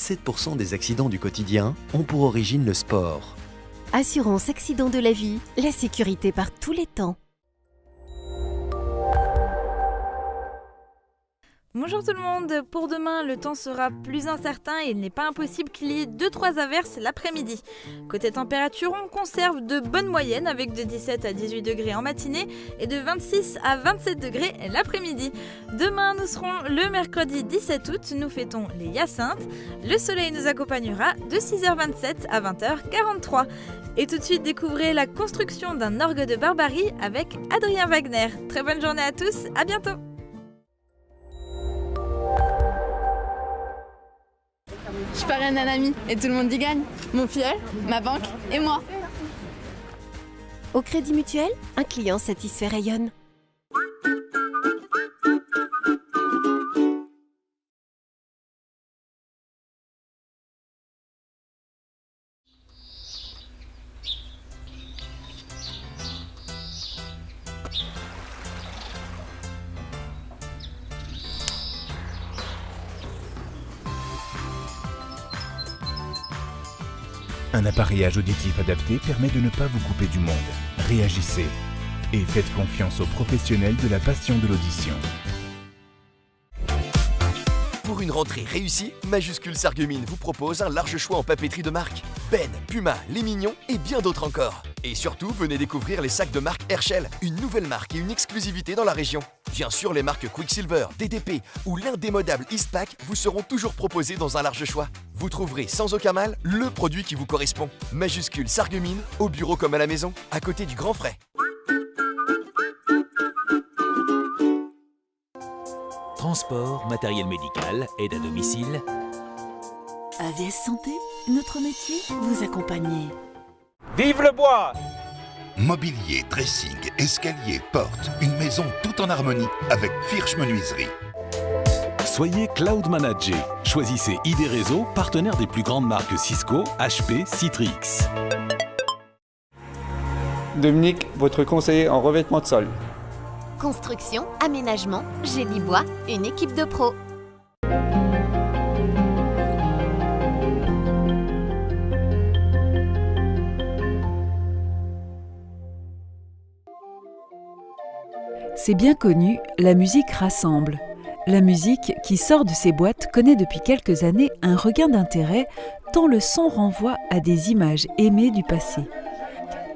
17% des accidents du quotidien ont pour origine le sport. Assurance accident de la vie, la sécurité par tous les temps. Bonjour tout le monde, pour demain le temps sera plus incertain et il n'est pas impossible qu'il y ait 2-3 averses l'après-midi. Côté température, on conserve de bonnes moyennes avec de 17 à 18 degrés en matinée et de 26 à 27 degrés l'après-midi. Demain nous serons le mercredi 17 août, nous fêtons les Hyacinthes. Le soleil nous accompagnera de 6h27 à 20h43. Et tout de suite découvrez la construction d'un orgue de Barbarie avec Adrien Wagner. Très bonne journée à tous, à bientôt. Je parraine un ami et tout le monde y gagne. Mon filleul, ma banque et moi. Au Crédit Mutuel, un client satisfait rayonne. Un appareillage auditif adapté permet de ne pas vous couper du monde. Réagissez et faites confiance aux professionnels de la passion de l'audition. Pour une rentrée réussie, Majuscule Sarreguemines vous propose un large choix en papeterie de marque. Ben, Puma, Les Mignons et bien d'autres encore. Et surtout, venez découvrir les sacs de marque Herschel, une nouvelle marque et une exclusivité dans la région. Bien sûr, les marques Quicksilver, DDP ou l'indémodable Eastpak vous seront toujours proposés dans un large choix. Vous trouverez sans aucun mal le produit qui vous correspond. Majuscule Sarreguemines, au bureau comme à la maison, à côté du Grand Frais. Transport, matériel médical, aide à domicile. AVS Santé, notre métier, vous accompagner. Vive le bois! Mobilier, dressing, escalier, porte, une maison tout en harmonie avec Firsch Menuiserie. Soyez Cloud Manager. Choisissez ID Réseau, partenaire des plus grandes marques Cisco, HP, Citrix. Dominique, votre conseiller en revêtement de sol. Construction, aménagement, génie bois, une équipe de pros. C'est bien connu, la musique rassemble. La musique qui sort de ses boîtes connaît depuis quelques années un regain d'intérêt, tant le son renvoie à des images aimées du passé.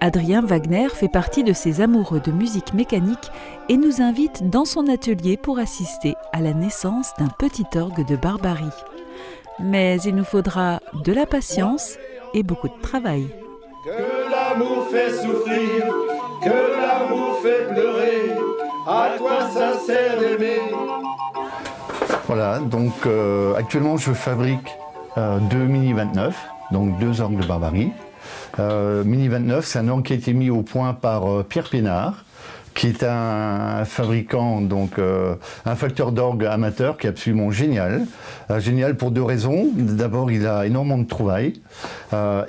Adrien Wagner fait partie de ces amoureux de musique mécanique et nous invite dans son atelier pour assister à la naissance d'un petit orgue de Barbarie. Mais il nous faudra de la patience et beaucoup de travail. Que l'amour fait souffrir, que l'amour fait pleurer, à quoi ça sert d'aimer? Voilà, donc actuellement je fabrique deux Mini 29, donc deux orgues de Barbarie. Mini 29, c'est un orgue qui a été mis au point par Pierre Pénard, qui est un fabricant, donc un facteur d'orgue amateur qui est absolument génial. Génial pour deux raisons. D'abord, il a énormément de trouvailles.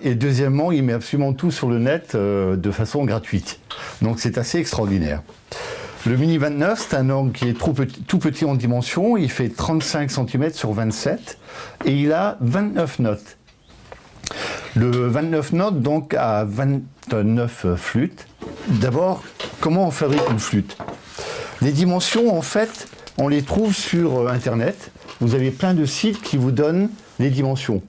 Et deuxièmement, il met absolument tout sur le net de façon gratuite. Donc c'est assez extraordinaire. Le Mini 29, c'est un orgue qui est tout petit en dimension. Il fait 35 cm sur 27 et il a 29 notes. Le 29 notes, donc, a 29 flûtes. D'abord, comment on fabrique une flûte? Les dimensions, en fait, on les trouve sur Internet. Vous avez plein de sites qui vous donnent les dimensions.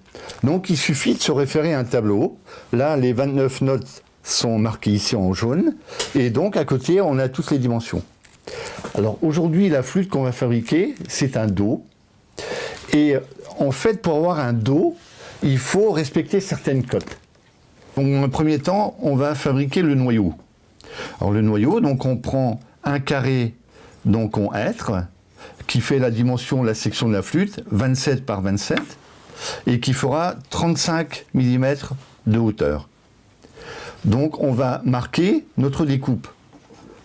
Donc, il suffit de se référer à un tableau. Là, les 29 notes sont marquées ici en jaune. Et donc, à côté, on a toutes les dimensions. Alors, aujourd'hui, la flûte qu'on va fabriquer, c'est un Do. Et en fait, pour avoir un Do, il faut respecter certaines cotes. Donc, dans un premier temps, on va fabriquer le noyau. Alors, le noyau, donc, on prend un carré donc en hêtre, qui fait la dimension, la section de la flûte, 27 par 27, et qui fera 35 mm de hauteur. Donc, on va marquer notre découpe.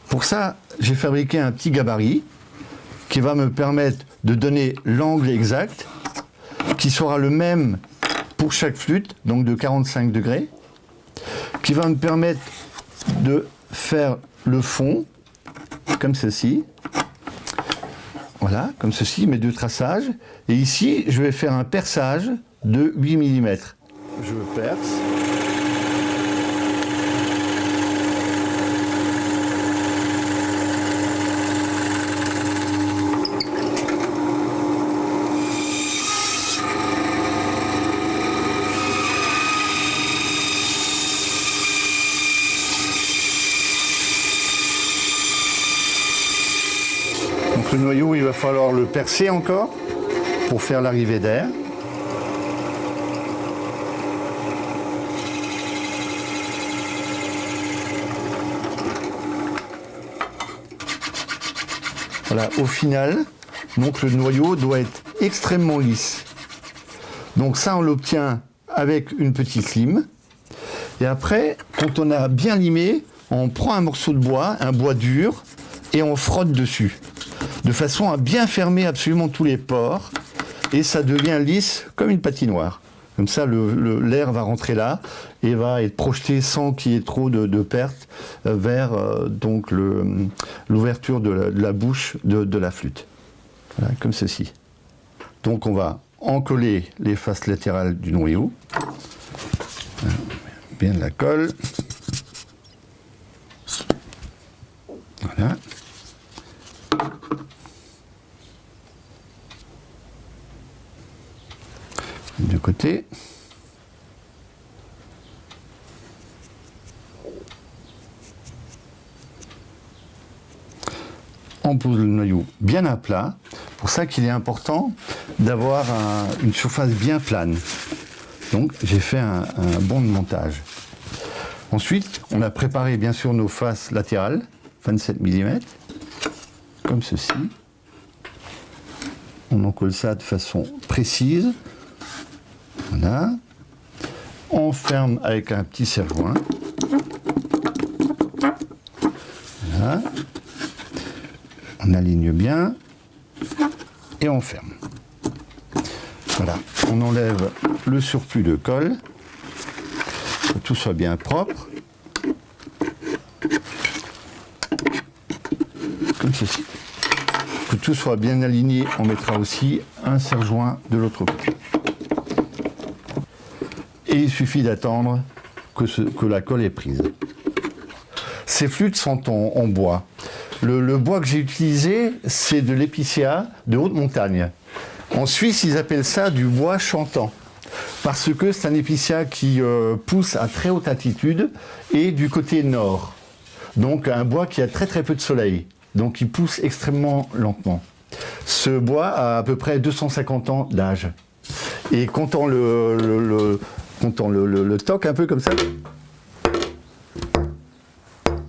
Pour ça, j'ai fabriqué un petit gabarit qui va me permettre de donner l'angle exact, qui sera le même pour chaque flûte, donc de 45 degrés, qui va me permettre de faire le fond, comme ceci. Voilà, comme ceci, mes deux traçages. Et ici, je vais faire un perçage de 8 mm. Je perce. Donc le noyau, il va falloir le percer encore pour faire l'arrivée d'air. Voilà, au final, donc le noyau doit être extrêmement lisse. Donc ça, on l'obtient avec une petite lime. Et après, quand on a bien limé, on prend un morceau de bois, un bois dur, et on frotte dessus, de façon à bien fermer absolument tous les pores, et ça devient lisse comme une patinoire. Comme ça, l'air va rentrer là et va être projeté sans qu'il y ait trop de pertes vers donc l'ouverture de la bouche de la flûte. Voilà, comme ceci. Donc on va encoller les faces latérales du noyau. Bien de la colle. Voilà. De côté. On pose le noyau bien à plat. Pour ça qu'il est important d'avoir une surface bien plane. Donc j'ai fait un bon de montage. Ensuite, on a préparé bien sûr nos faces latérales, 27 mm, comme ceci. On encolle ça de façon précise. Voilà. On ferme avec un petit serre-joint. Voilà. On aligne bien et on ferme. Voilà. On enlève le surplus de colle, que tout soit bien propre. Comme ceci. Que tout soit bien aligné, on mettra aussi un serre-joint de l'autre côté. Et il suffit d'attendre que la colle est prise. Ces flûtes sont en bois. Le bois que j'ai utilisé, c'est de l'épicéa de haute montagne. En Suisse, ils appellent ça du bois chantant, parce que c'est un épicéa qui pousse à très haute altitude et du côté nord. Donc un bois qui a très très peu de soleil, donc il pousse extrêmement lentement. Ce bois a à peu près 250 ans d'âge. Et quand on le toque un peu comme ça,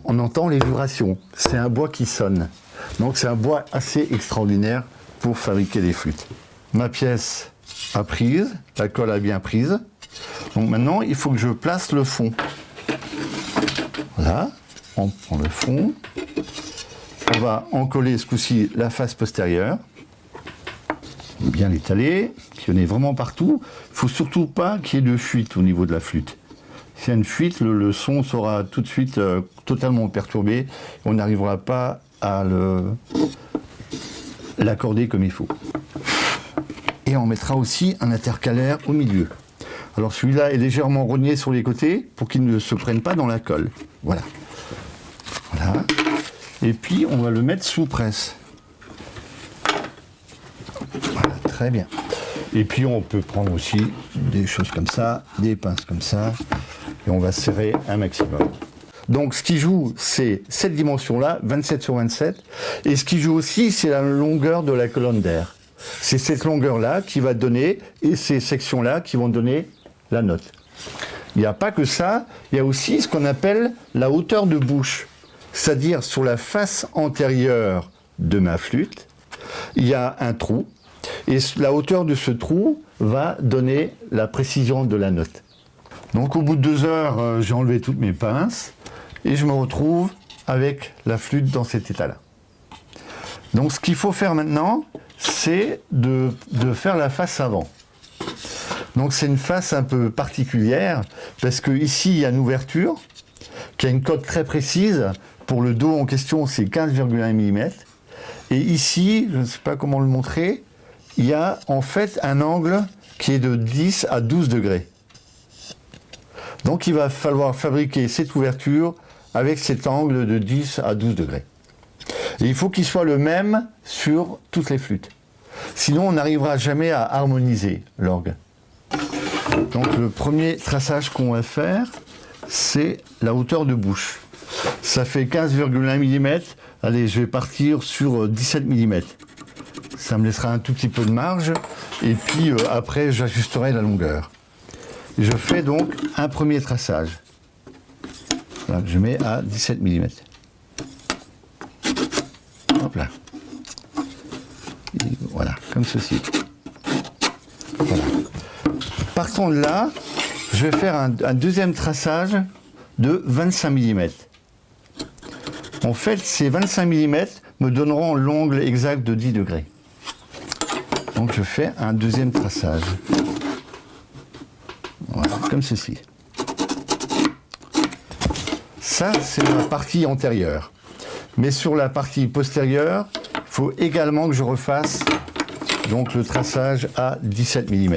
on entend les vibrations. C'est un bois qui sonne. Donc c'est un bois assez extraordinaire pour fabriquer des flûtes. Ma pièce a prise, la colle a bien prise. Donc maintenant, il faut que je place le fond. Voilà, on prend le fond. On va encoller ce coup-ci la face postérieure. Bien l'étaler, qu'il y en ait vraiment partout. Il ne faut surtout pas qu'il y ait de fuite au niveau de la flûte. S'il y a une fuite, le son sera tout de suite totalement perturbé. On n'arrivera pas à l'accorder comme il faut. Et on mettra aussi un intercalaire au milieu. Alors celui-là est légèrement rogné sur les côtés pour qu'il ne se prenne pas dans la colle. Voilà. Voilà. Et puis on va le mettre sous presse. Voilà, très bien. Et puis on peut prendre aussi des choses comme ça, des pinces comme ça, et on va serrer un maximum. Donc ce qui joue, c'est cette dimension-là, 27 sur 27, et ce qui joue aussi, c'est la longueur de la colonne d'air. C'est cette longueur-là qui va donner, et ces sections-là qui vont donner la note. Il n'y a pas que ça, il y a aussi ce qu'on appelle la hauteur de bouche. C'est-à-dire sur la face antérieure de ma flûte, il y a un trou, et la hauteur de ce trou va donner la précision de la note. Donc au bout de 2 heures, j'ai enlevé toutes mes pinces, et je me retrouve avec la flûte dans cet état-là. Donc ce qu'il faut faire maintenant, c'est de faire la face avant. Donc c'est une face un peu particulière, parce qu'ici il y a une ouverture, qui a une cote très précise. Pour le dos en question, c'est 15,1 mm. Et ici, je ne sais pas comment le montrer, il y a en fait un angle qui est de 10 à 12 degrés. Donc il va falloir fabriquer cette ouverture avec cet angle de 10 à 12 degrés. Et il faut qu'il soit le même sur toutes les flûtes. Sinon on n'arrivera jamais à harmoniser l'orgue. Donc le premier traçage qu'on va faire, c'est la hauteur de bouche. Ça fait 15,1 mm. Allez, je vais partir sur 17 mm. Ça me laissera un tout petit peu de marge. Et puis après, j'ajusterai la longueur. Je fais donc un premier traçage. Voilà, je mets à 17 mm. Hop là. Et voilà, comme ceci. Voilà. Partant de là, je vais faire un deuxième traçage de 25 mm. En fait, ces 25 mm me donneront l'angle exact de 10 degrés. Donc je fais un deuxième traçage. Voilà, comme ceci. Ça, c'est la partie antérieure. Mais sur la partie postérieure, il faut également que je refasse donc, le traçage à 17 mm.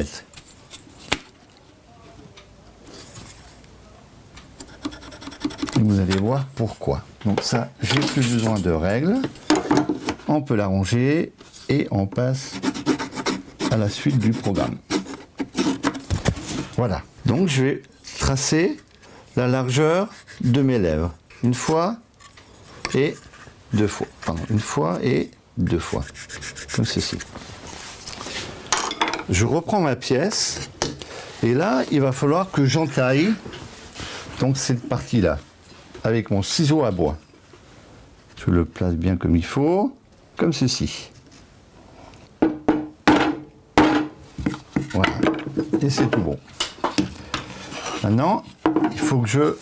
Et vous allez voir pourquoi. Donc ça, j'ai plus besoin de règles. On peut l'arranger et on passe à la suite du programme. Voilà. Donc je vais tracer la largeur de mes lèvres. Une fois et deux fois. Pardon, une fois et deux fois. Comme ceci. Je reprends ma pièce et là, il va falloir que j'entaille donc cette partie-là avec mon ciseau à bois. Je le place bien comme il faut, comme ceci. Voilà. Et c'est tout bon. Maintenant, il faut que je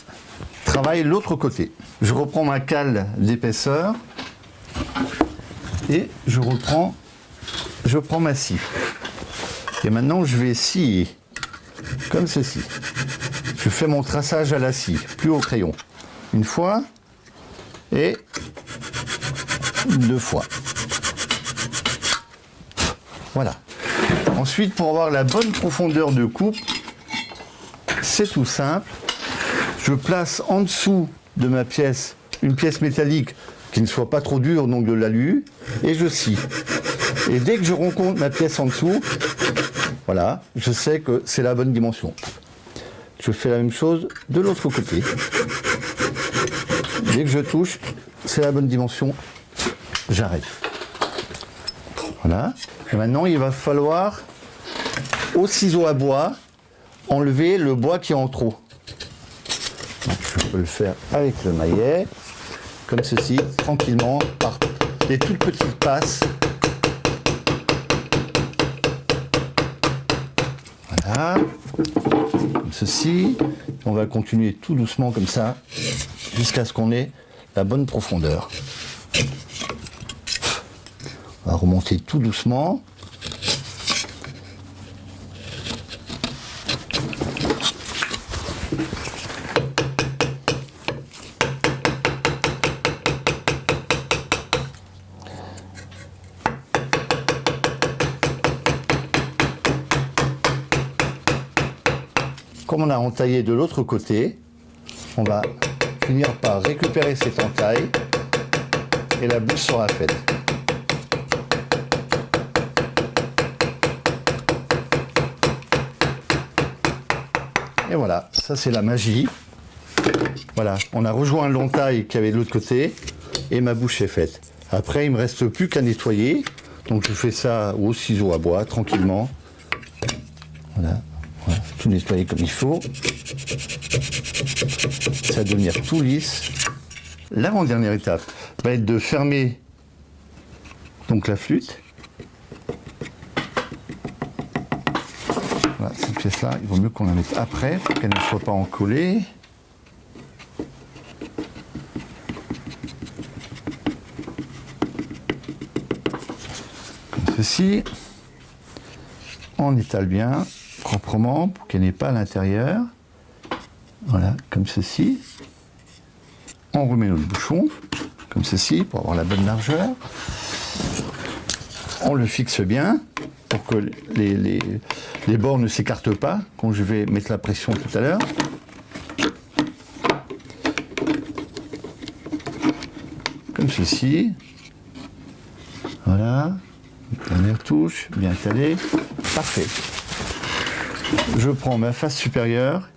travaille l'autre côté. Je reprends ma cale d'épaisseur et je prends ma scie. Et maintenant, je vais scier comme ceci. Je fais mon traçage à la scie, plus au crayon. Une fois et deux fois. Voilà. Ensuite, pour avoir la bonne profondeur de coupe, c'est tout simple. Je place en dessous de ma pièce une pièce métallique qui ne soit pas trop dure, donc de l'alu, et je scie. Et dès que je rencontre ma pièce en dessous, voilà, je sais que c'est la bonne dimension. Je fais la même chose de l'autre côté. Dès que je touche, c'est la bonne dimension, j'arrête. Voilà. Et maintenant, il va falloir, au ciseau à bois, enlever le bois qui est en trop. Donc, je peux le faire avec le maillet, comme ceci, tranquillement, par des toutes petites passes. Voilà, comme ceci. On va continuer tout doucement comme ça, jusqu'à ce qu'on ait la bonne profondeur. On va remonter tout doucement. Comme on a entaillé de l'autre côté, on va finir par récupérer cette entaille et la bouche sera faite. Et voilà, ça c'est la magie. Voilà, on a rejoint l'entaille qu'il y avait de l'autre côté et ma bouche est faite. Après, il ne me reste plus qu'à nettoyer. Donc je fais ça au ciseau à bois, tranquillement. Voilà. Voilà, tout nettoyer comme il faut. Ça va devenir tout lisse. L'avant-dernière étape va être de fermer donc la flûte. Voilà, cette pièce-là, il vaut mieux qu'on la mette après pour qu'elle ne soit pas encollée. Comme ceci. On étale bien, proprement, pour qu'elle n'ait pas à l'intérieur. Voilà, comme ceci. On remet notre bouchon, comme ceci, pour avoir la bonne largeur. On le fixe bien. pour que les bords ne s'écartent pas quand je vais mettre la pression tout à l'heure. Comme ceci. Voilà. Dernière touche, bien calé. Parfait. Je prends ma face supérieure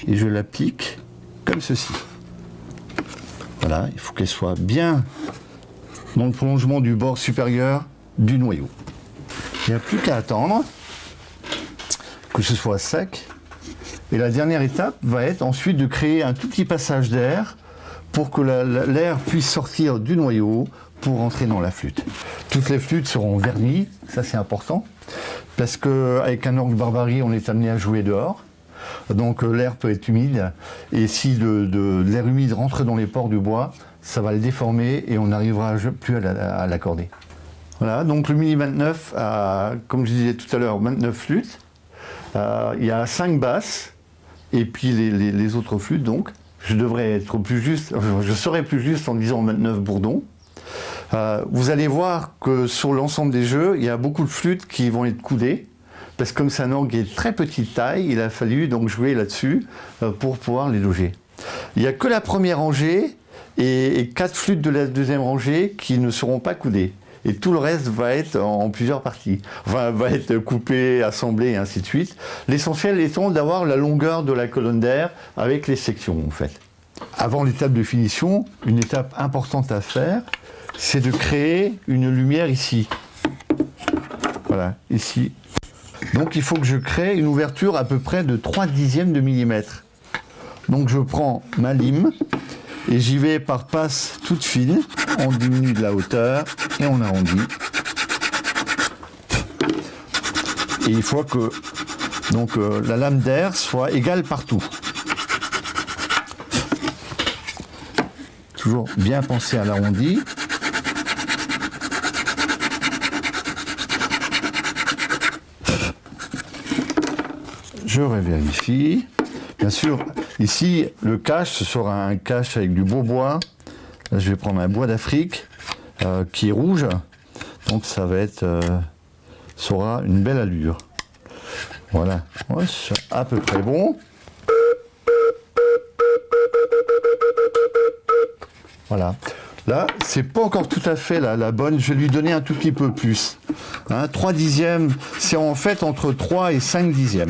et je l'applique comme ceci. Voilà, il faut qu'elle soit bien dans le prolongement du bord supérieur du noyau. Il n'y a plus qu'à attendre que ce soit sec. Et la dernière étape va être ensuite de créer un tout petit passage d'air pour que l'air puisse sortir du noyau pour entrer dans la flûte. Toutes les flûtes seront vernies, ça c'est important, parce qu'avec un orgue Barbarie, on est amené à jouer dehors. Donc l'air peut être humide, et si l'air humide rentre dans les pores du bois, ça va le déformer et on n'arrivera plus à l'accorder. Voilà, donc le Mini 29 a, comme je disais tout à l'heure, 29 flûtes. Il y a 5 basses, et puis les autres flûtes, donc. Je devrais être plus juste, je serai plus juste en disant 29 bourdons. Vous allez voir que sur l'ensemble des jeux, il y a beaucoup de flûtes qui vont être coudées, parce que comme c'est un orgue de très petite taille, il a fallu donc jouer là-dessus pour pouvoir les loger. Il n'y a que la première rangée et 4 flûtes de la deuxième rangée qui ne seront pas coudées. Et tout le reste va être en plusieurs parties. Enfin, va être coupé, assemblé et ainsi de suite. L'essentiel étant d'avoir la longueur de la colonne d'air avec les sections, en fait. Avant l'étape de finition, une étape importante à faire, c'est de créer une lumière ici. Voilà, ici. Donc il faut que je crée une ouverture à peu près de 3/10 de millimètre. Donc je prends ma lime et j'y vais par passe toute fine. On diminue de la hauteur et on arrondit. Et il faut que la lame d'air soit égale partout. Toujours bien penser à l'arrondi. Je revérifie. Bien sûr, ici, le cache, ce sera un cache avec du beau bois. Là, je vais prendre un bois d'Afrique qui est rouge. Donc ça va être, ça aura une belle allure. Voilà, ouais, c'est à peu près bon. Voilà. Là, c'est pas encore tout à fait la bonne. Je vais lui donner un tout petit peu plus. 3/10, c'est en fait entre 3 et 5/10.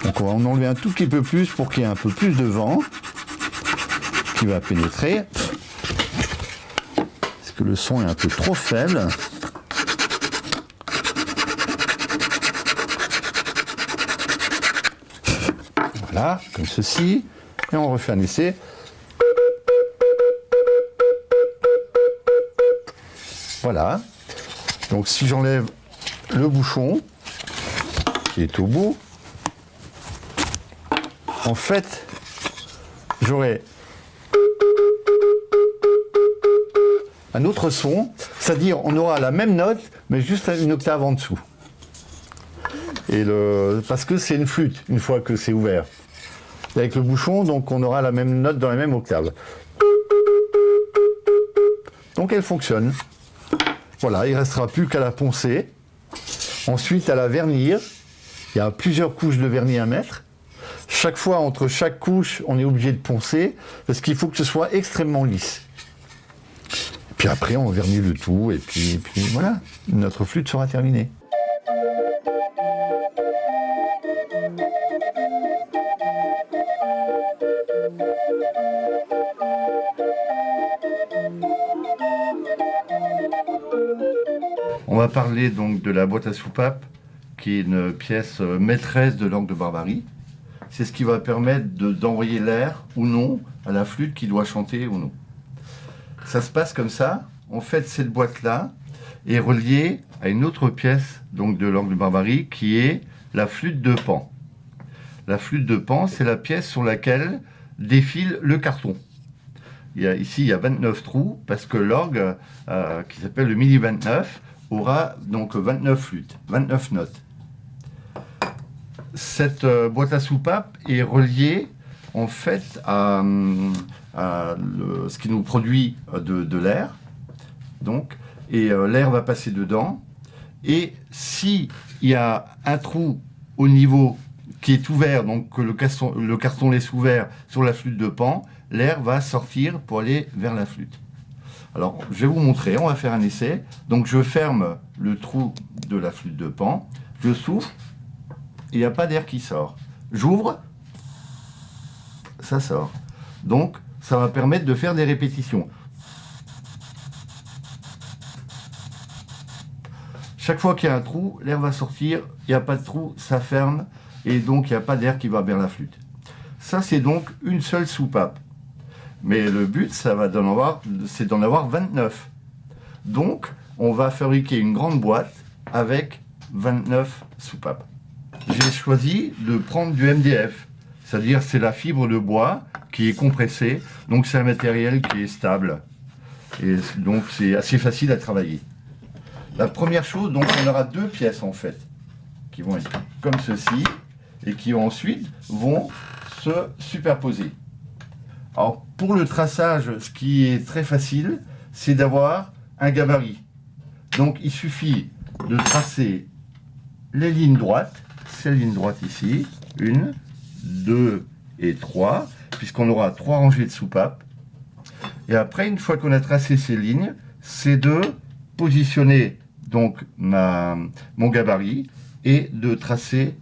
Donc on va en enlever un tout petit peu plus pour qu'il y ait un peu plus de vent qui va pénétrer. Parce que le son est un peu trop faible. Voilà, comme ceci. Et on refait un essai. Voilà. Donc si j'enlève le bouchon qui est au bout, en fait, j'aurai un autre son, c'est-à-dire on aura la même note, mais juste une octave en dessous. Et parce que c'est une flûte, une fois que c'est ouvert. Et avec le bouchon, donc on aura la même note dans la même octave. Donc elle fonctionne. Voilà, il ne restera plus qu'à la poncer. Ensuite, à la vernir. Il y a plusieurs couches de vernis à mettre. Chaque fois, entre chaque couche, on est obligé de poncer, parce qu'il faut que ce soit extrêmement lisse. Et puis après, on vernit le tout, et puis voilà, notre flûte sera terminée. On va parler donc de la boîte à soupape, qui est une pièce maîtresse de l'orgue de Barbarie. C'est ce qui va permettre d'envoyer l'air ou non à la flûte qui doit chanter ou non. Ça se passe comme ça. En fait, cette boîte-là est reliée à une autre pièce donc de l'orgue de Barbarie qui est la flûte de Pan. La flûte de Pan, c'est la pièce sur laquelle défile le carton. Ici, il y a 29 trous parce que l'orgue, qui s'appelle le Mini 29, aura donc 29 flûtes, 29 notes. Cette boîte à soupape est reliée en fait à ce qui nous produit de l'air. Donc, et l'air va passer dedans. Et s'il y a un trou au niveau qui est ouvert, donc que le carton laisse ouvert sur la flûte de pan, l'air va sortir pour aller vers la flûte. Alors, je vais vous montrer, on va faire un essai. Donc, je ferme le trou de la flûte de pan, je souffle, il n'y a pas d'air qui sort. J'ouvre, ça sort. Donc, ça va permettre de faire des répétitions. Chaque fois qu'il y a un trou, l'air va sortir, il n'y a pas de trou, ça ferme, et donc il n'y a pas d'air qui va vers la flûte. Ça, c'est donc une seule soupape. Mais le but, c'est d'en avoir 29. Donc, on va fabriquer une grande boîte avec 29 soupapes. J'ai choisi de prendre du MDF, c'est-à-dire c'est la fibre de bois qui est compressée, donc c'est un matériel qui est stable. Et donc c'est assez facile à travailler. La première chose, donc on aura 2 pièces en fait, qui vont être comme ceci, et qui ensuite vont se superposer. Alors pour le traçage, ce qui est très facile, c'est d'avoir un gabarit. Donc il suffit de tracer les lignes droites, ces lignes droites ici, 1, 2 et 3, puisqu'on aura 3 rangées de soupapes. Et après, une fois qu'on a tracé ces lignes, c'est de positionner donc mon gabarit et de tracer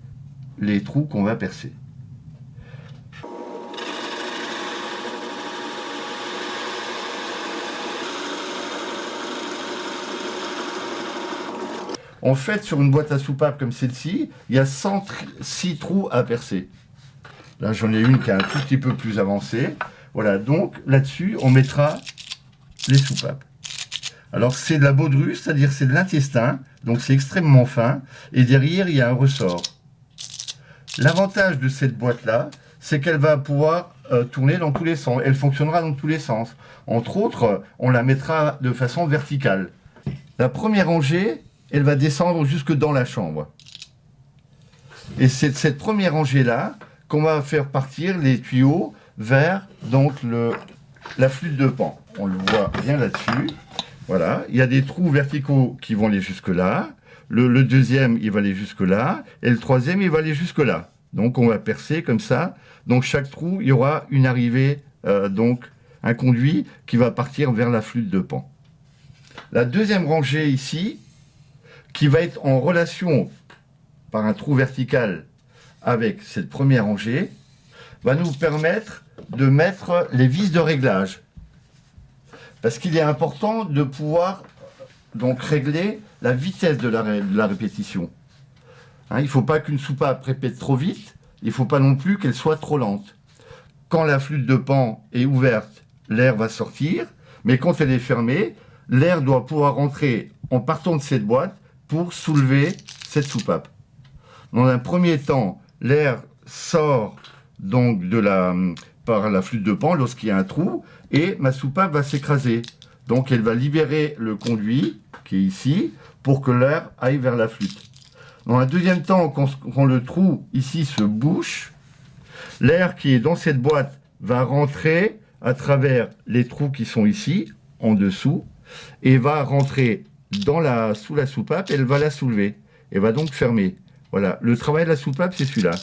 les trous qu'on va percer. En fait, sur une boîte à soupape comme celle-ci, il y a 106 trous à percer. Là, j'en ai une qui est un tout petit peu plus avancée. Voilà, donc là-dessus, on mettra les soupapes. Alors, c'est de la baudrue, c'est-à-dire c'est de l'intestin, donc c'est extrêmement fin, et derrière, il y a un ressort. L'avantage de cette boîte-là, c'est qu'elle va pouvoir tourner dans tous les sens. Elle fonctionnera dans tous les sens. Entre autres, on la mettra de façon verticale. La première rangée, elle va descendre jusque dans la chambre. Et c'est de cette première rangée-là qu'on va faire partir les tuyaux vers donc la flûte de pan. On le voit bien là-dessus. Voilà, il y a des trous verticaux qui vont aller jusque-là. Le deuxième, il va aller jusque-là. Et le troisième, il va aller jusque-là. Donc on va percer comme ça. Donc chaque trou, il y aura une arrivée, donc un conduit qui va partir vers la flûte de pan. La deuxième rangée ici, qui va être en relation par un trou vertical avec cette première rangée, va nous permettre de mettre les vis de réglage. Parce qu'il est important de pouvoir donc régler la vitesse de la répétition. Hein, il ne faut pas qu'une soupape répète trop vite, il ne faut pas non plus qu'elle soit trop lente. Quand la flûte de pan est ouverte, l'air va sortir, mais quand elle est fermée, l'air doit pouvoir rentrer en partant de cette boîte pour soulever cette soupape. Dans un premier temps, l'air sort donc par la flûte de pan lorsqu'il y a un trou, et ma soupape va s'écraser. Donc elle va libérer le conduit, qui est ici, pour que l'air aille vers la flûte. Dans un deuxième temps, quand le trou ici se bouche, l'air qui est dans cette boîte va rentrer à travers les trous qui sont ici, en dessous, et va rentrer sous la soupape, elle va la soulever, et va donc fermer. Voilà, le travail de la soupape, c'est celui-là.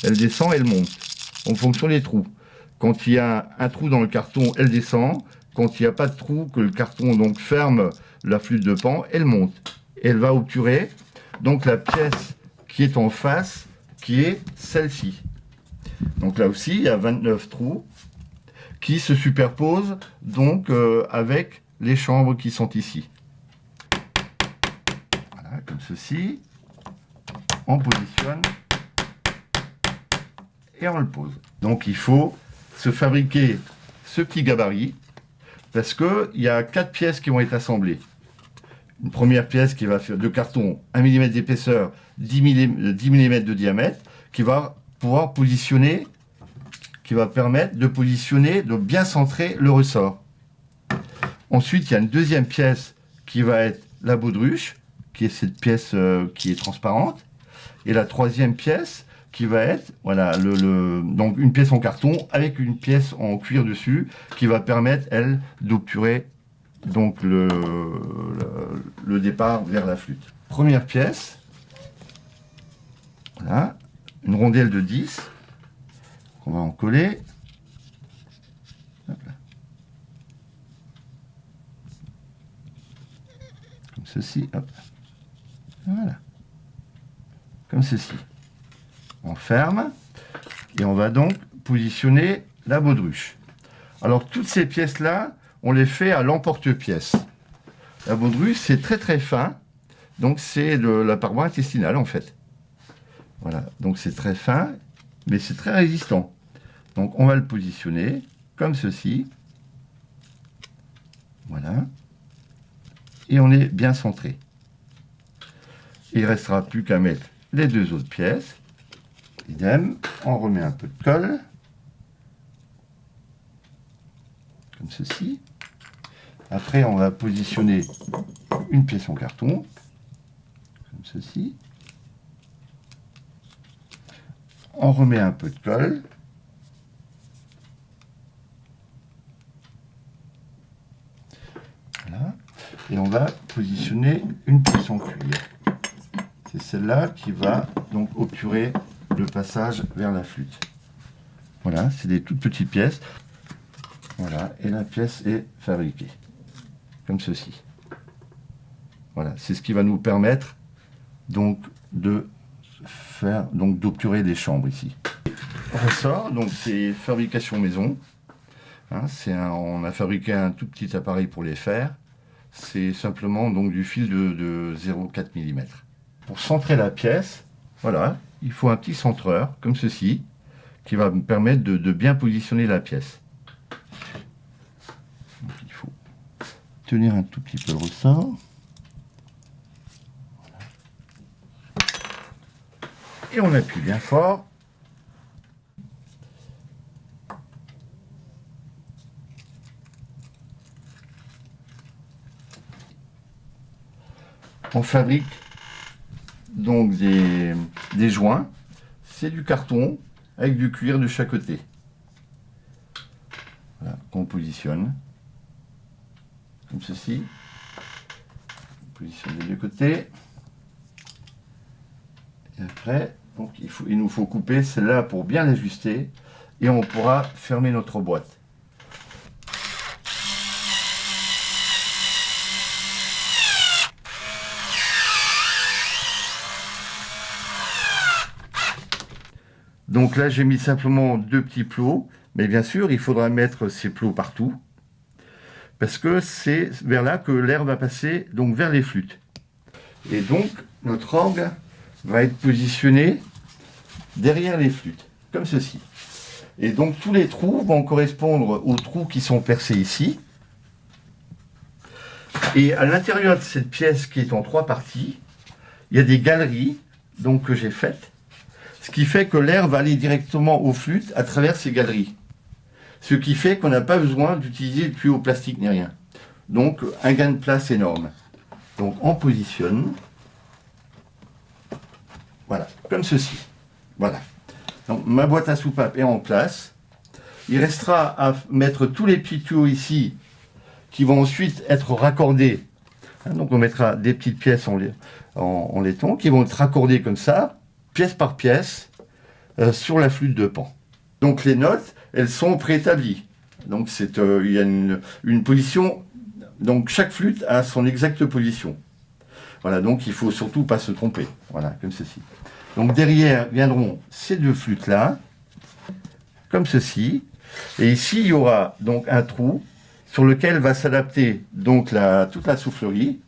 Elle descend, elle monte, en fonction des trous. Quand il y a un trou dans le carton, elle descend. Quand il n'y a pas de trou, que le carton donc ferme la flûte de pan, elle monte. Elle va obturer donc la pièce qui est en face, qui est celle-ci. Donc là aussi, il y a 29 trous qui se superposent donc avec les chambres qui sont ici. Voilà, comme ceci. On positionne et on le pose. Donc il faut se fabriquer ce petit gabarit parce qu'il y a 4 pièces qui vont être assemblées. Une première pièce qui va faire de carton 1 mm d'épaisseur, 10 mm de diamètre, qui va pouvoir positionner, qui va permettre de positionner, de bien centrer le ressort. Ensuite, il y a une deuxième pièce qui va être la baudruche, qui est cette pièce qui est transparente. Et la troisième pièce qui va être voilà, donc une pièce en carton avec une pièce en cuir dessus qui va permettre, elle, d'obturer donc le départ vers la flûte. première pièce. Voilà, une rondelle de 10. On va en coller. Hop là. Comme ceci, hop. Voilà. Comme ceci. On ferme. Et on va donc positionner la baudruche. Alors toutes ces pièces-là, on les fait à l'emporte-pièce. La baudruche, c'est très très fin. Donc c'est la paroi intestinale en fait. Voilà, donc c'est très fin, mais c'est très résistant. Donc on va le positionner comme ceci. Voilà. Et on est bien centré. Il ne restera plus qu'à mettre les deux autres pièces. Idem, on remet un peu de colle. Comme ceci. Après, on va positionner une pièce en carton. Comme ceci. On remet un peu de colle. Voilà. Et on va positionner une pièce en cuir. C'est celle-là qui va donc obturer le passage vers la flûte. Voilà, c'est des toutes petites pièces. Voilà, et la pièce est fabriquée. Comme ceci. Voilà, c'est ce qui va nous permettre donc de faire, donc d'obturer des chambres ici. Ressort, donc c'est fabrication maison. Hein, on a fabriqué un tout petit appareil pour les faire. C'est simplement donc du fil de 0,4 mm. Pour centrer la pièce, voilà, il faut un petit centreur, comme ceci, qui va me permettre de bien positionner la pièce. Donc, il faut tenir un tout petit peu le ressort. Et on appuie bien fort. On fabrique donc des joints. C'est du carton avec du cuir de chaque côté. Voilà, qu'on positionne. Comme ceci. On positionne des deux côtés. Et après, donc il nous faut couper celle-là pour bien l'ajuster. Et on pourra fermer notre boîte. Donc là, j'ai mis simplement 2 petits plots, mais bien sûr, il faudra mettre ces plots partout, parce que c'est vers là que l'air va passer, donc vers les flûtes. Et donc, notre orgue va être positionné derrière les flûtes, comme ceci. Et donc, tous les trous vont correspondre aux trous qui sont percés ici. Et à l'intérieur de cette pièce qui est en 3 parties, il y a des galeries donc, que j'ai faites. Ce qui fait que l'air va aller directement aux flûtes à travers ces galeries. Ce qui fait qu'on n'a pas besoin d'utiliser de tuyaux plastiques ni rien. Donc un gain de place énorme. Donc on positionne. Voilà, comme ceci. Voilà. Donc ma boîte à soupape est en place. Il restera à mettre tous les petits tuyaux ici qui vont ensuite être raccordés. Donc on mettra des petites pièces en laiton qui vont être raccordées comme ça, pièce par pièce, sur la flûte de Pan. Donc les notes, elles sont préétablies. Donc il y a une position, donc chaque flûte a son exacte position. Voilà, donc il ne faut surtout pas se tromper. Voilà, comme ceci. Donc derrière viendront ces 2 flûtes-là, comme ceci. Et ici, il y aura donc un trou sur lequel va s'adapter donc toute la soufflerie.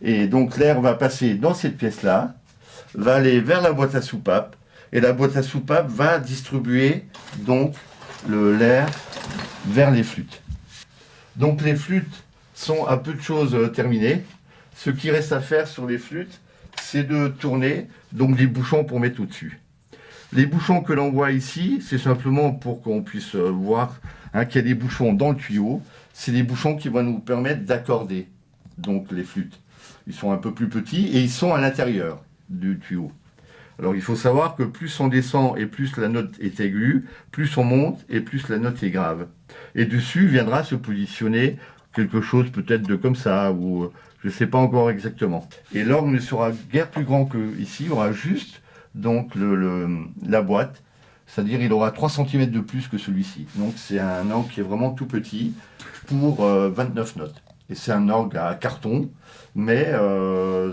Et donc l'air va passer dans cette pièce-là, va aller vers la boîte à soupape, et la boîte à soupape va distribuer donc l'air vers les flûtes. Donc les flûtes sont à peu de choses terminées. Ce qui reste à faire sur les flûtes, c'est de tourner donc les bouchons pour mettre au-dessus. Les bouchons que l'on voit ici, c'est simplement pour qu'on puisse voir qu'il y a des bouchons dans le tuyau. C'est des bouchons qui vont nous permettre d'accorder donc les flûtes. Ils sont un peu plus petits et ils sont à l'intérieur du tuyau. Alors il faut savoir que plus on descend et plus la note est aiguë, plus on monte et plus la note est grave. Et dessus viendra se positionner quelque chose peut-être de comme ça, ou je ne sais pas encore exactement. Et l'orgue ne sera guère plus grand que ici, il y aura juste donc la boîte, c'est-à-dire il aura 3 cm de plus que celui-ci. Donc c'est un orgue qui est vraiment tout petit pour 29 notes. Et c'est un orgue à carton, mais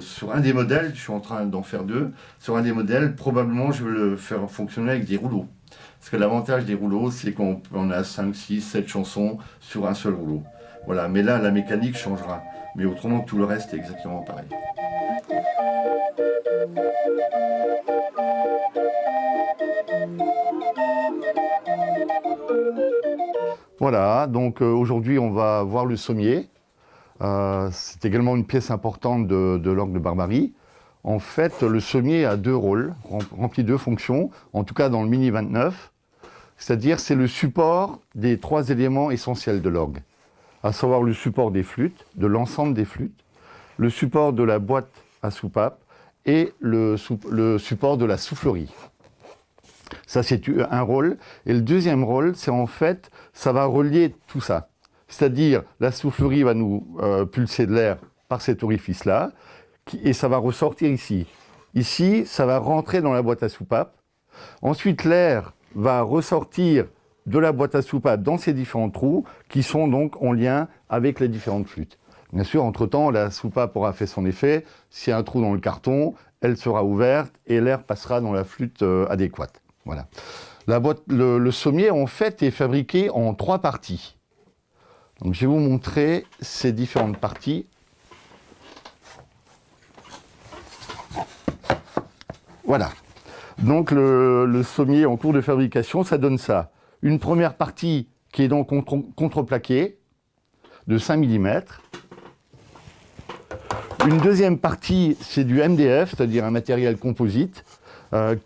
sur un des modèles, je suis en train d'en faire 2, sur un des modèles, probablement je vais le faire fonctionner avec des rouleaux. Parce que l'avantage des rouleaux, c'est qu'on a 5, 6, 7 chansons sur un seul rouleau. Voilà, mais là, la mécanique changera. Mais autrement, tout le reste est exactement pareil. Voilà, donc aujourd'hui, on va voir le sommier. C'est également une pièce importante de l'orgue de Barbarie. En fait, le sommier a 2 rôles, remplit 2 fonctions, en tout cas dans le Mini 29. C'est-à-dire, c'est le support des 3 éléments essentiels de l'orgue, à savoir le support des flûtes, de l'ensemble des flûtes, le support de la boîte à soupape et le support de la soufflerie. Ça, c'est un rôle. Et le deuxième rôle, c'est en fait, ça va relier tout ça. C'est-à-dire, la soufflerie va nous pulser de l'air par cet orifice-là, et ça va ressortir ici. Ici, ça va rentrer dans la boîte à soupape. Ensuite, l'air va ressortir de la boîte à soupape dans ces différents trous qui sont donc en lien avec les différentes flûtes. Bien sûr, entre-temps, la soupape aura fait son effet. S'il y a un trou dans le carton, elle sera ouverte et l'air passera dans la flûte adéquate. Voilà. Le sommier, en fait, est fabriqué en 3 parties. Donc, je vais vous montrer ces différentes parties. Voilà. Donc le sommier en cours de fabrication, ça donne ça. Une première partie qui est donc contreplaquée de 5 mm. Une deuxième partie, c'est du MDF, c'est-à-dire un matériel composite,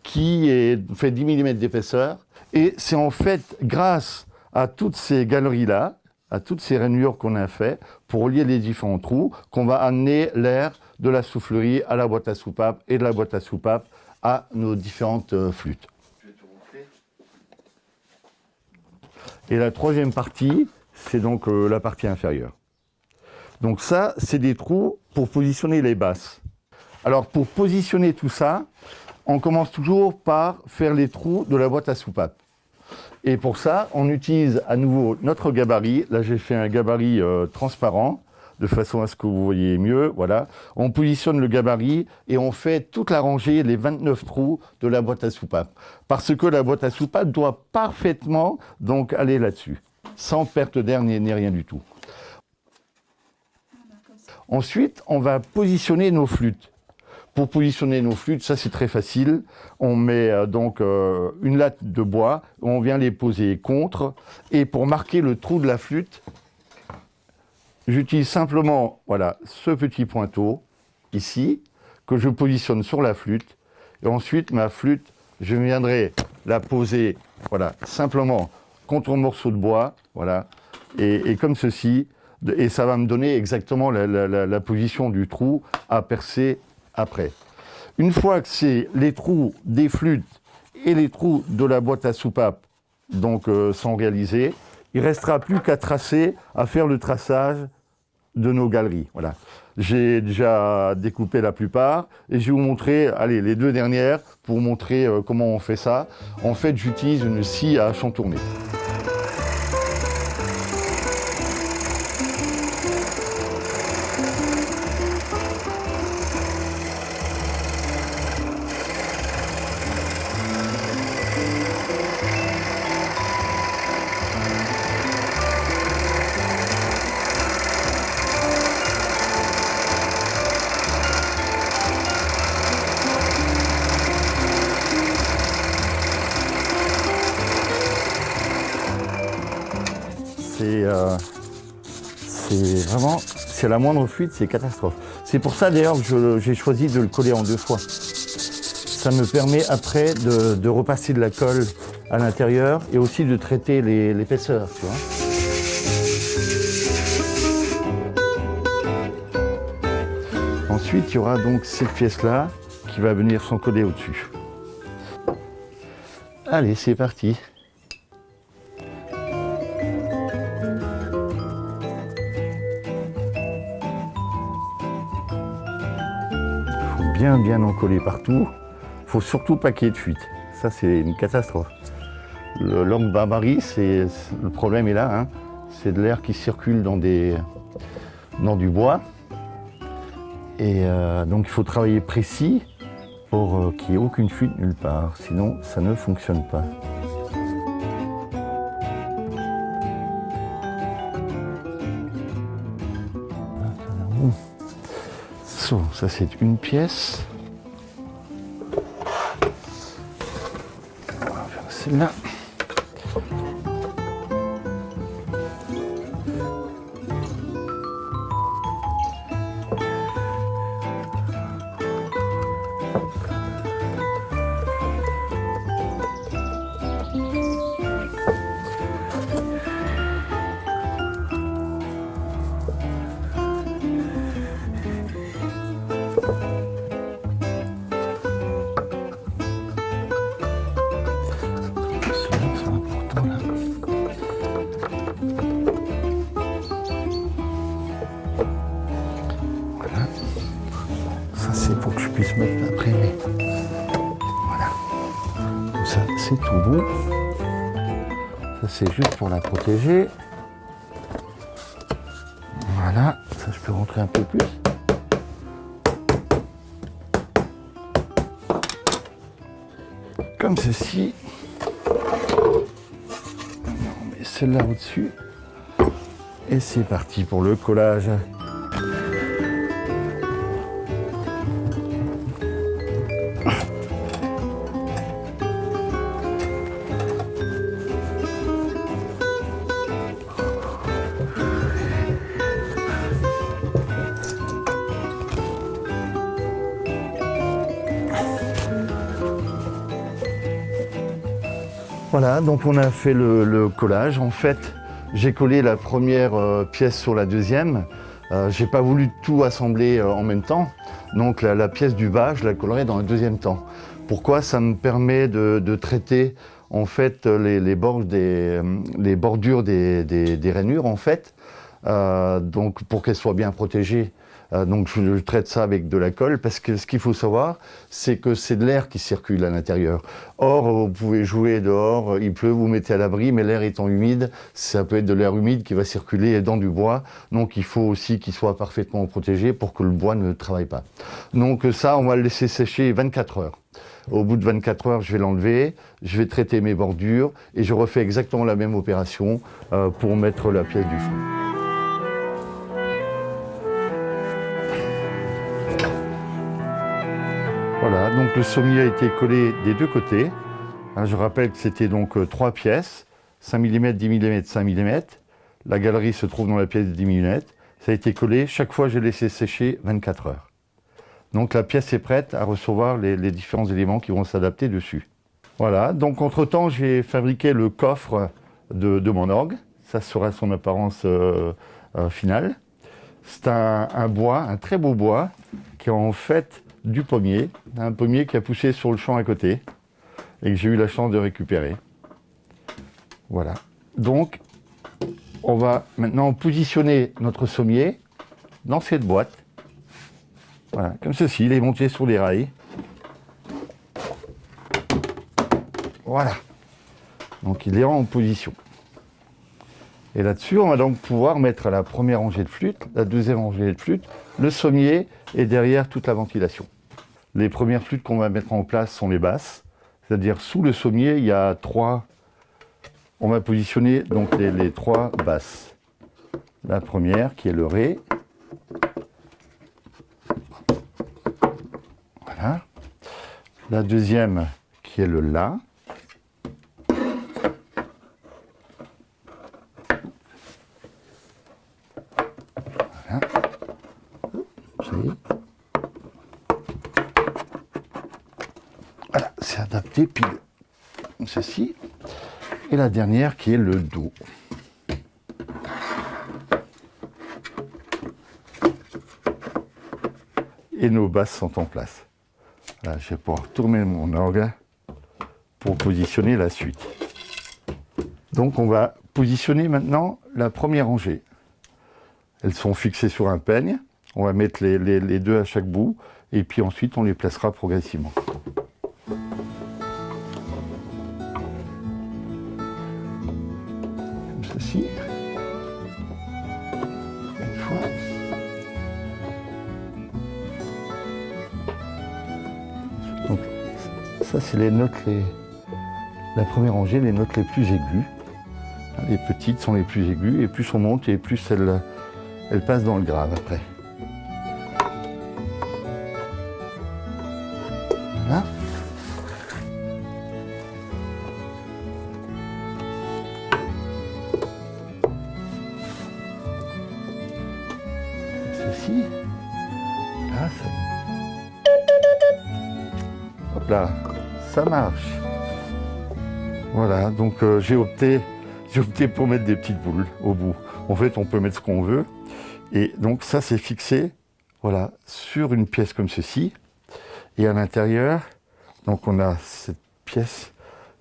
qui est fait 10 mm d'épaisseur. Et c'est en fait grâce à toutes ces galeries-là, à toutes ces rainures qu'on a fait pour relier les différents trous, qu'on va amener l'air de la soufflerie à la boîte à soupape et de la boîte à soupape à nos différentes flûtes. Et la troisième partie, c'est donc la partie inférieure. Donc ça, c'est des trous pour positionner les basses. Alors pour positionner tout ça, on commence toujours par faire les trous de la boîte à soupape. Et pour ça, on utilise à nouveau notre gabarit. Là, j'ai fait un gabarit transparent, de façon à ce que vous voyez mieux, voilà. On positionne le gabarit et on fait toute la rangée, les 29 trous de la boîte à soupape. Parce que la boîte à soupape doit parfaitement donc aller là-dessus, sans perte d'air ni rien du tout. Ensuite, on va positionner nos flûtes. Pour positionner nos flûtes, ça c'est très facile. On met donc une latte de bois, on vient les poser contre, et pour marquer le trou de la flûte, j'utilise simplement voilà, ce petit pointeau, ici, que je positionne sur la flûte. Et ensuite, ma flûte, je viendrai la poser voilà, simplement contre un morceau de bois, voilà, et comme ceci. Et ça va me donner exactement la position du trou à percer après. Une fois que c'est les trous des flûtes et les trous de la boîte à soupape donc, sont réalisés, il ne restera plus qu'à tracer, à faire le traçage de nos galeries. Voilà. J'ai déjà découpé la plupart et je vais vous montrer allez, les 2 dernières pour vous montrer comment on fait ça. En fait, j'utilise une scie à chantourner. C'est la moindre fuite, c'est catastrophe. C'est pour ça d'ailleurs que j'ai choisi de le coller en 2 fois. Ça me permet après de repasser de la colle à l'intérieur et aussi de traiter l'épaisseur, tu vois. Ensuite, il y aura donc cette pièce-là qui va venir s'en coller au-dessus. Allez, c'est parti. bien encollé partout. Il faut surtout pas qu'il y ait de fuite. Ça, c'est une catastrophe. L'orgue Barbarie, le problème est là, hein. C'est de l'air qui circule dans du bois. Et donc il faut travailler précis pour qu'il n'y ait aucune fuite nulle part. Sinon, ça ne fonctionne pas. So, ça c'est une pièce. On va faire celle-là. Pour que je puisse mettre après, mais voilà. Donc ça, c'est tout bon. Ça, c'est juste pour la protéger. Voilà, ça, je peux rentrer un peu plus. Comme ceci. On met celle-là au-dessus. Et c'est parti pour le collage. Voilà, donc on a fait le collage. En fait, j'ai collé la première pièce sur la deuxième. J'ai pas voulu tout assembler en même temps. Donc la pièce du bas, je la collerai dans le deuxième temps. Pourquoi? Ça me permet de traiter en fait les bordures des rainures en fait. Donc pour qu'elles soient bien protégées. Donc je traite ça avec de la colle parce que ce qu'il faut savoir, c'est que c'est de l'air qui circule à l'intérieur. Or, vous pouvez jouer dehors, il pleut, vous mettez à l'abri, mais l'air étant humide, ça peut être de l'air humide qui va circuler dans du bois. Donc il faut aussi qu'il soit parfaitement protégé pour que le bois ne travaille pas. Donc ça, on va le laisser sécher 24 heures. Au bout de 24 heures, je vais l'enlever, je vais traiter mes bordures et je refais exactement la même opération pour mettre la pièce du fond. Voilà, donc le sommier a été collé des deux côtés. Je rappelle que c'était donc 3 pièces, 5 mm, 10 mm, 5 mm. La galerie se trouve dans la pièce de 10 mm. Ça a été collé, chaque fois j'ai laissé sécher 24 heures. Donc la pièce est prête à recevoir les différents éléments qui vont s'adapter dessus. Voilà, donc entre-temps j'ai fabriqué le coffre de mon orgue. Ça sera son apparence finale. C'est un bois, un très beau bois, qui est en fait du pommier, un pommier qui a poussé sur le champ à côté et que j'ai eu la chance de récupérer. Voilà. Donc, on va maintenant positionner notre sommier dans cette boîte. Voilà, comme ceci, il est monté sur des rails. Voilà. Donc, il est en position. Et là-dessus, on va donc pouvoir mettre la première rangée de flûte, la deuxième rangée de flûte, le sommier et derrière toute la ventilation. Les premières flûtes qu'on va mettre en place sont les basses, c'est-à-dire sous le sommier, il y a 3. On va positionner donc les 3 basses. La première qui est le Ré. Voilà. La deuxième qui est le La. Voilà. Ça y est. Voilà, c'est adapté pile. Ceci. Et la dernière qui est le Do. Et nos basses sont en place. Là, je vais pouvoir tourner mon orgue pour positionner la suite. Donc on va positionner maintenant la première rangée. Elles sont fixées sur un peigne. On va mettre les 2 à chaque bout Et puis ensuite, on les placera progressivement. Comme ceci. Une fois. Donc, ça, c'est les notes, la première rangée, les notes les plus aiguës. Les petites sont les plus aiguës, et plus on monte, et plus elles passent dans le grave après. Voilà. Ceci. Là, hop là, ça marche. Voilà, donc j'ai opté pour mettre des petites boules au bout. En fait, on peut mettre ce qu'on veut. Et donc ça, c'est fixé, voilà, sur une pièce comme ceci. Et à l'intérieur, donc on a cette pièce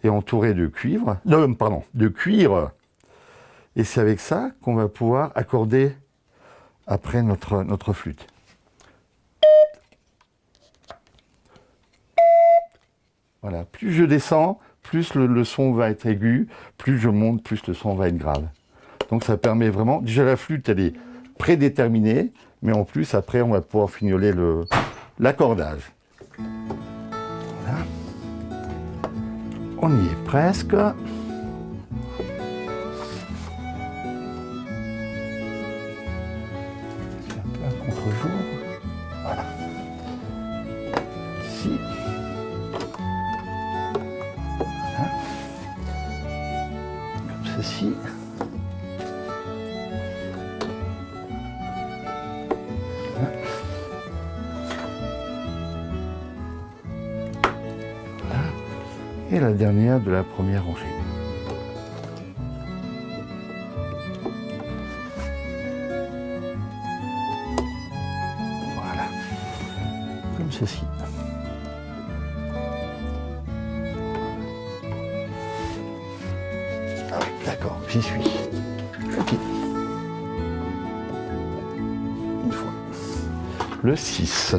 est entourée de cuivre, de cuir. Et c'est avec ça qu'on va pouvoir accorder après notre flûte. Voilà, plus je descends, plus le son va être aigu, plus je monte, plus le son va être grave. Donc ça permet vraiment, déjà la flûte elle est prédéterminée, mais en plus après on va pouvoir fignoler l'accordage. Voilà. On y est presque. C'est un peu un contre-jour. Voilà. Ici. Voilà. Comme ceci. Et la dernière de la première rangée. Voilà, comme ceci. Ah oui, d'accord, j'y suis. Ok. Une fois. Le 6.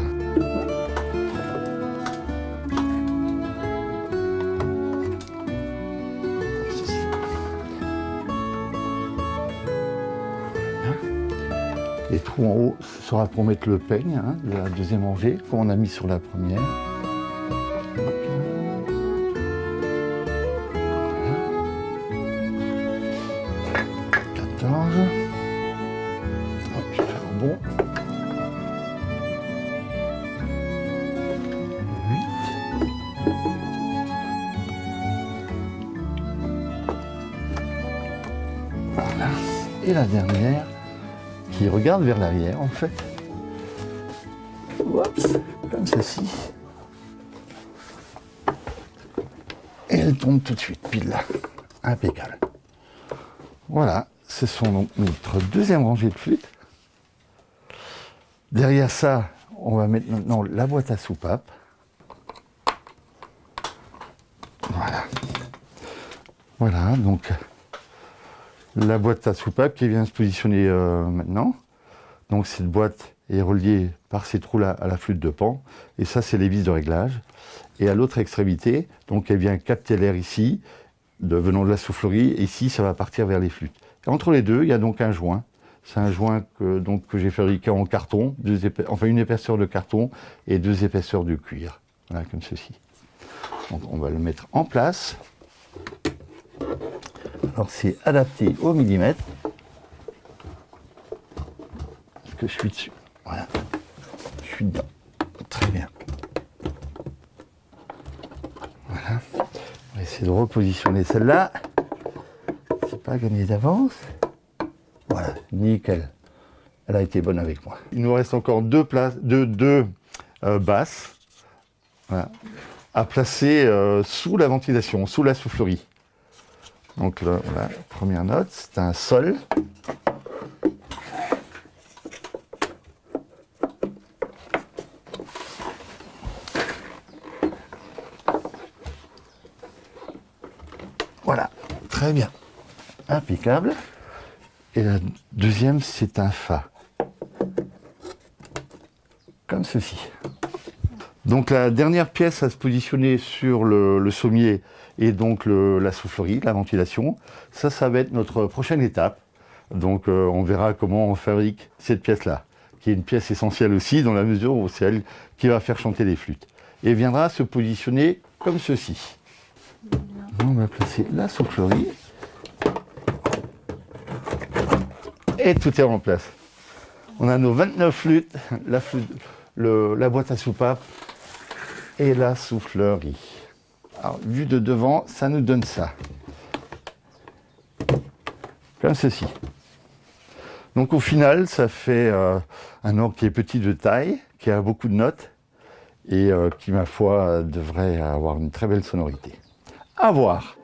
Les trous en haut, ce sera pour mettre le peigne de la deuxième rangée, comme on a mis sur la première. Voilà. 14. Hop, je vais faire un bon. 8. Voilà. Et la dernière, qui regarde vers l'arrière en fait. Oups, comme ceci. Et elle tombe tout de suite, pile là. Impeccable. Voilà, ce sont donc notre deuxième rangée de flûtes. Derrière ça, on va mettre maintenant la boîte à soupape. Voilà. Voilà, donc la boîte à soupape qui vient se positionner maintenant. Donc cette boîte est reliée par ces trous-là à la flûte de Pan. Et ça, c'est les vis de réglage. Et à l'autre extrémité, donc elle vient capter l'air ici, venant de la soufflerie. Et ici, ça va partir vers les flûtes. Et entre les deux, il y a donc un joint. C'est un joint que j'ai fabriqué en carton, une épaisseur de carton et 2 épaisseurs de cuir. Voilà, comme ceci. Donc on va le mettre en place. Alors c'est adapté au millimètre. Parce que je suis dessus. Voilà. Je suis dedans. Très bien. Voilà. On va essayer de repositionner celle-là. C'est pas gagné d'avance. Voilà, nickel. Elle a été bonne avec moi. Il nous reste encore deux basses, voilà, à placer sous la ventilation, sous la soufflerie. Donc là, voilà, première note, c'est un sol. Voilà, très bien, impeccable. Et la deuxième, c'est un Fa. Comme ceci. Donc la dernière pièce à se positionner sur le sommier est donc la soufflerie, la ventilation. Ça va être notre prochaine étape. Donc on verra comment on fabrique cette pièce-là, qui est une pièce essentielle aussi, dans la mesure où c'est elle qui va faire chanter les flûtes. Et viendra se positionner comme ceci. On va placer la soufflerie. Et tout est en place. On a nos 29 flûtes, la boîte à soupape et la soufflerie. Alors, vu de devant, ça nous donne ça. Comme ceci. Donc au final, ça fait un orgue qui est petit de taille, qui a beaucoup de notes et qui, ma foi, devrait avoir une très belle sonorité. À voir.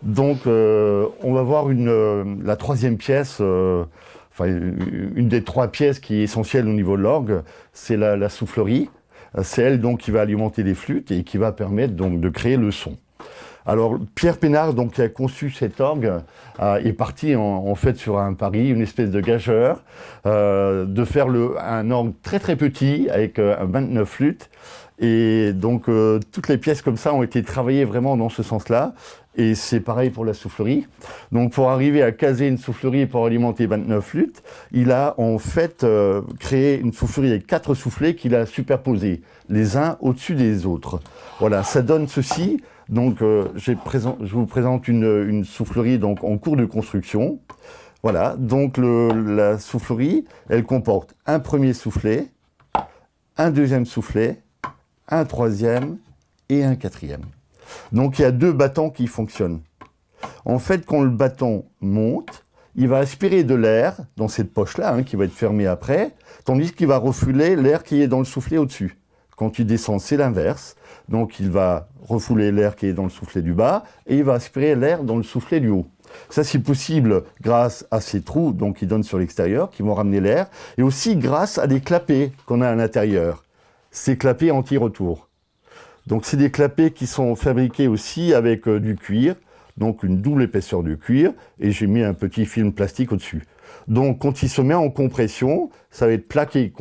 Donc on va voir la troisième pièce, une des trois pièces qui est essentielle au niveau de l'orgue, c'est la soufflerie. C'est elle donc qui va alimenter les flûtes et qui va permettre donc de créer le son. Alors Pierre Pénard, donc, qui a conçu cet orgue, est parti en fait sur un pari, une espèce de gageur, de faire un orgue très très petit avec 29 flûtes. Et donc toutes les pièces comme ça ont été travaillées vraiment dans ce sens-là. Et c'est pareil pour la soufflerie. Donc pour arriver à caser une soufflerie pour alimenter 29 flûtes, il a en fait créé une soufflerie avec 4 soufflets qu'il a superposés, les uns au-dessus des autres. Voilà, ça donne ceci. Donc je vous présente une soufflerie donc, en cours de construction. Voilà, donc la soufflerie, elle comporte un premier soufflet, un deuxième soufflet, un troisième et un quatrième. Donc il y a 2 battants qui fonctionnent. En fait, quand le battant monte, il va aspirer de l'air dans cette poche-là, qui va être fermée après, tandis qu'il va refouler l'air qui est dans le soufflet au-dessus. Quand il descend, c'est l'inverse. Donc il va refouler l'air qui est dans le soufflet du bas et il va aspirer l'air dans le soufflet du haut. Ça, c'est possible grâce à ces trous donc, qui donnent sur l'extérieur, qui vont ramener l'air, et aussi grâce à des clapets qu'on a à l'intérieur. Ces clapets anti-retour. Donc c'est des clapets qui sont fabriqués aussi avec du cuir, donc une double épaisseur de cuir, et j'ai mis un petit film plastique au-dessus. Donc quand il se met en compression, ça va être plaqué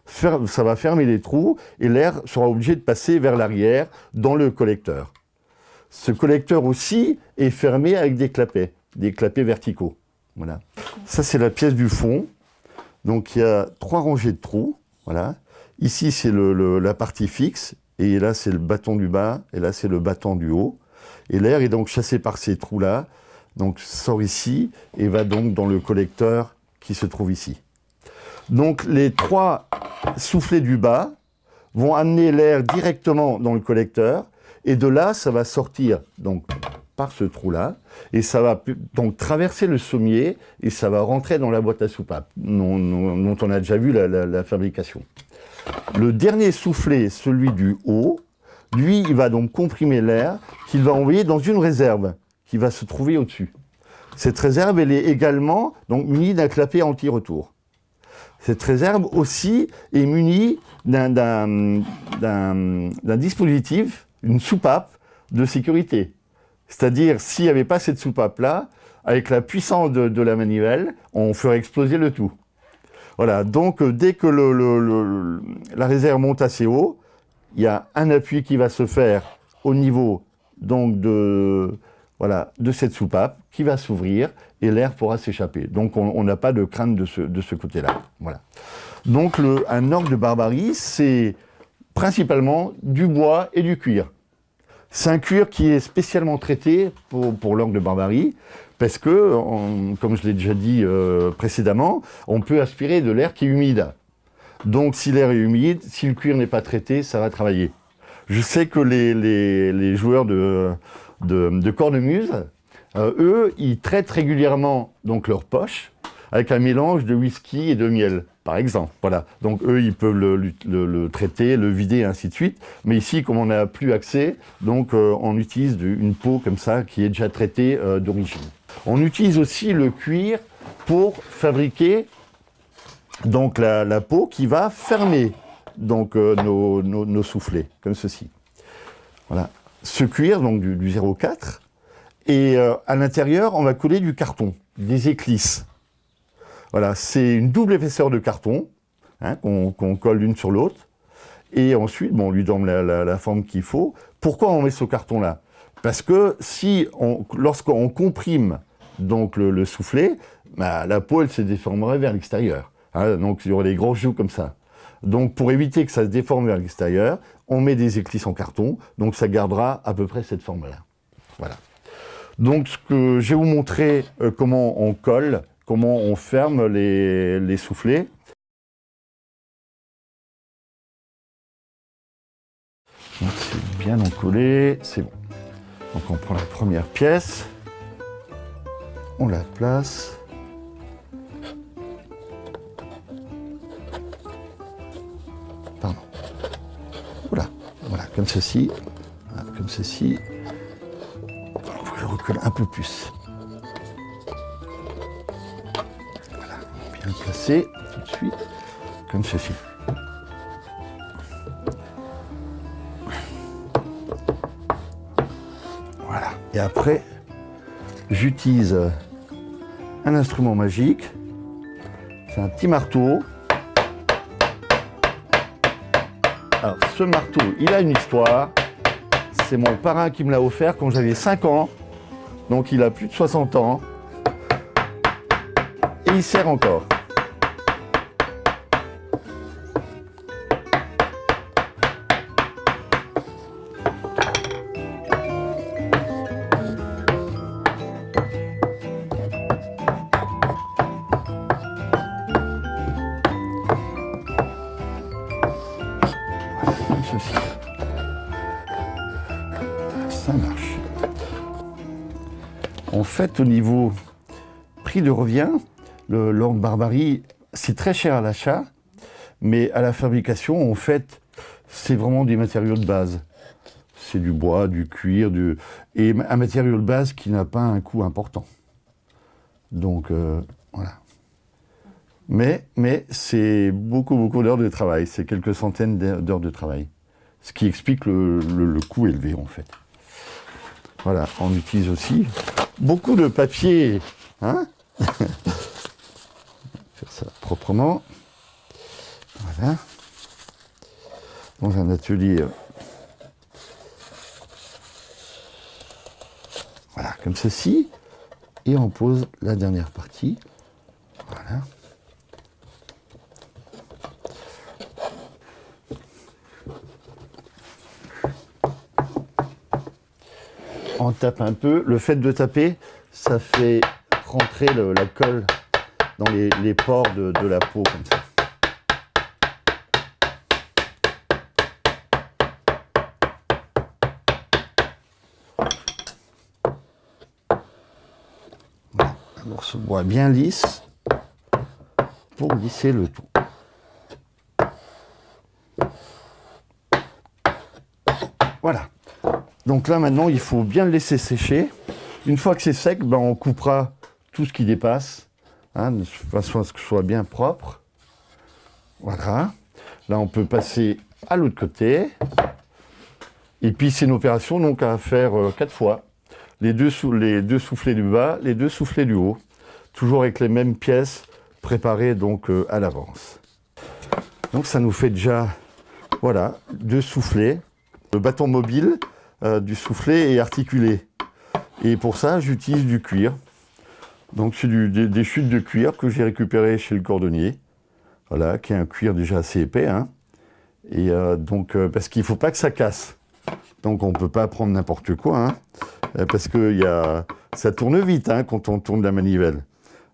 ça va fermer les trous, et l'air sera obligé de passer vers l'arrière dans le collecteur. Ce collecteur aussi est fermé avec des clapets verticaux. Voilà. Ça c'est la pièce du fond. Donc il y a 3 rangées de trous, voilà. Ici, c'est la partie fixe, et là, c'est le battant du bas, et là, c'est le battant du haut. Et l'air est donc chassé par ces trous-là, donc sort ici, et va donc dans le collecteur qui se trouve ici. Donc, les 3 soufflets du bas vont amener l'air directement dans le collecteur, et de là, ça va sortir donc, par ce trou-là, et ça va donc traverser le sommier, et ça va rentrer dans la boîte à soupape, dont on a déjà vu la fabrication. Le dernier soufflet, celui du haut, lui, il va donc comprimer l'air qu'il va envoyer dans une réserve qui va se trouver au-dessus. Cette réserve, elle est également donc, munie d'un clapet anti-retour. Cette réserve aussi est munie d'un dispositif, une soupape de sécurité. C'est-à-dire, s'il n'y avait pas cette soupape-là, avec la puissance de la manivelle, on ferait exploser le tout. Voilà, donc dès que la réserve monte assez haut, il y a un appui qui va se faire au niveau donc, de cette soupape qui va s'ouvrir et l'air pourra s'échapper. Donc on n'a pas de crainte de ce côté-là. Voilà. Donc un orgue de Barbarie, c'est principalement du bois et du cuir. C'est un cuir qui est spécialement traité pour l'orgue de Barbarie, parce que, comme je l'ai déjà dit précédemment, on peut aspirer de l'air qui est humide. Donc si l'air est humide, si le cuir n'est pas traité, ça va travailler. Je sais que les joueurs de cornemuse, eux, ils traitent régulièrement donc, leur poche avec un mélange de whisky et de miel, par exemple. Voilà. Donc eux, ils peuvent le traiter, le vider, et ainsi de suite. Mais ici, comme on n'a plus accès, donc on utilise une peau comme ça qui est déjà traitée d'origine. On utilise aussi le cuir pour fabriquer donc, la peau qui va fermer donc, nos soufflets, comme ceci. Voilà. Ce cuir, donc du 0,4. Et à l'intérieur, on va coller du carton, des éclisses. Voilà, c'est une double épaisseur de carton hein, qu'on colle l'une sur l'autre. Et ensuite, bon, on lui donne la forme qu'il faut. Pourquoi on met ce carton-là? Parce que lorsqu'on comprime donc le soufflet, bah, la peau elle se déformerait vers l'extérieur. Hein, donc il y aurait des gros joues comme ça. Donc pour éviter que ça se déforme vers l'extérieur, on met des éclisses en carton. Donc ça gardera à peu près cette forme-là. Voilà. Donc je vais vous montrer comment on colle, comment on ferme les soufflets. Donc c'est bien encollé, c'est bon. Donc on prend la première pièce, on la place. Pardon. Voilà, voilà, comme ceci. Voilà, comme ceci. Je recolle un peu plus. Voilà, bien placé tout de suite, comme ceci. Voilà. Et après, j'utilise un instrument magique. C'est un petit marteau. Alors, ce marteau, il a une histoire. C'est mon parrain qui me l'a offert quand j'avais 5 ans. Donc il a plus de 60 ans. Et il sert encore. Comme ceci. Ça marche. En fait, au niveau prix de revient, le Lord Barbarie, c'est très cher à l'achat, mais à la fabrication, en fait, c'est vraiment des matériaux de base. C'est du bois, du cuir, et un matériau de base qui n'a pas un coût important. Donc, voilà. Mais c'est beaucoup d'heures de travail, c'est quelques centaines d'heures de travail. Ce qui explique le coût élevé, en fait. Voilà, on utilise aussi beaucoup de papier, hein. Faire ça proprement. Voilà. Dans un atelier. Voilà, comme ceci. Et on pose la dernière partie. Voilà. On tape un peu. Le fait de taper, ça fait rentrer la colle dans les pores de la peau, comme ça. Voilà. Un morceau de bois bien lisse pour lisser le tout. Voilà. Donc là, maintenant, il faut bien le laisser sécher. Une fois que c'est sec, ben, on coupera tout ce qui dépasse, hein, de façon à ce que ce soit bien propre. Voilà. Là, on peut passer à l'autre côté. Et puis, c'est une opération donc, à faire 4 fois. Les deux soufflets du bas, les 2 soufflets du haut. Toujours avec les mêmes pièces préparées donc, à l'avance. Donc, ça nous fait déjà, voilà, 2 soufflets. Le bâton mobile du soufflet est articulé. Et pour ça, j'utilise du cuir. Donc, c'est des chutes de cuir que j'ai récupérées chez le cordonnier. Voilà, qui est un cuir déjà assez épais. Hein. Et donc, parce qu'il ne faut pas que ça casse. Donc, on ne peut pas prendre n'importe quoi. Hein, parce que ça tourne vite hein, quand on tourne la manivelle.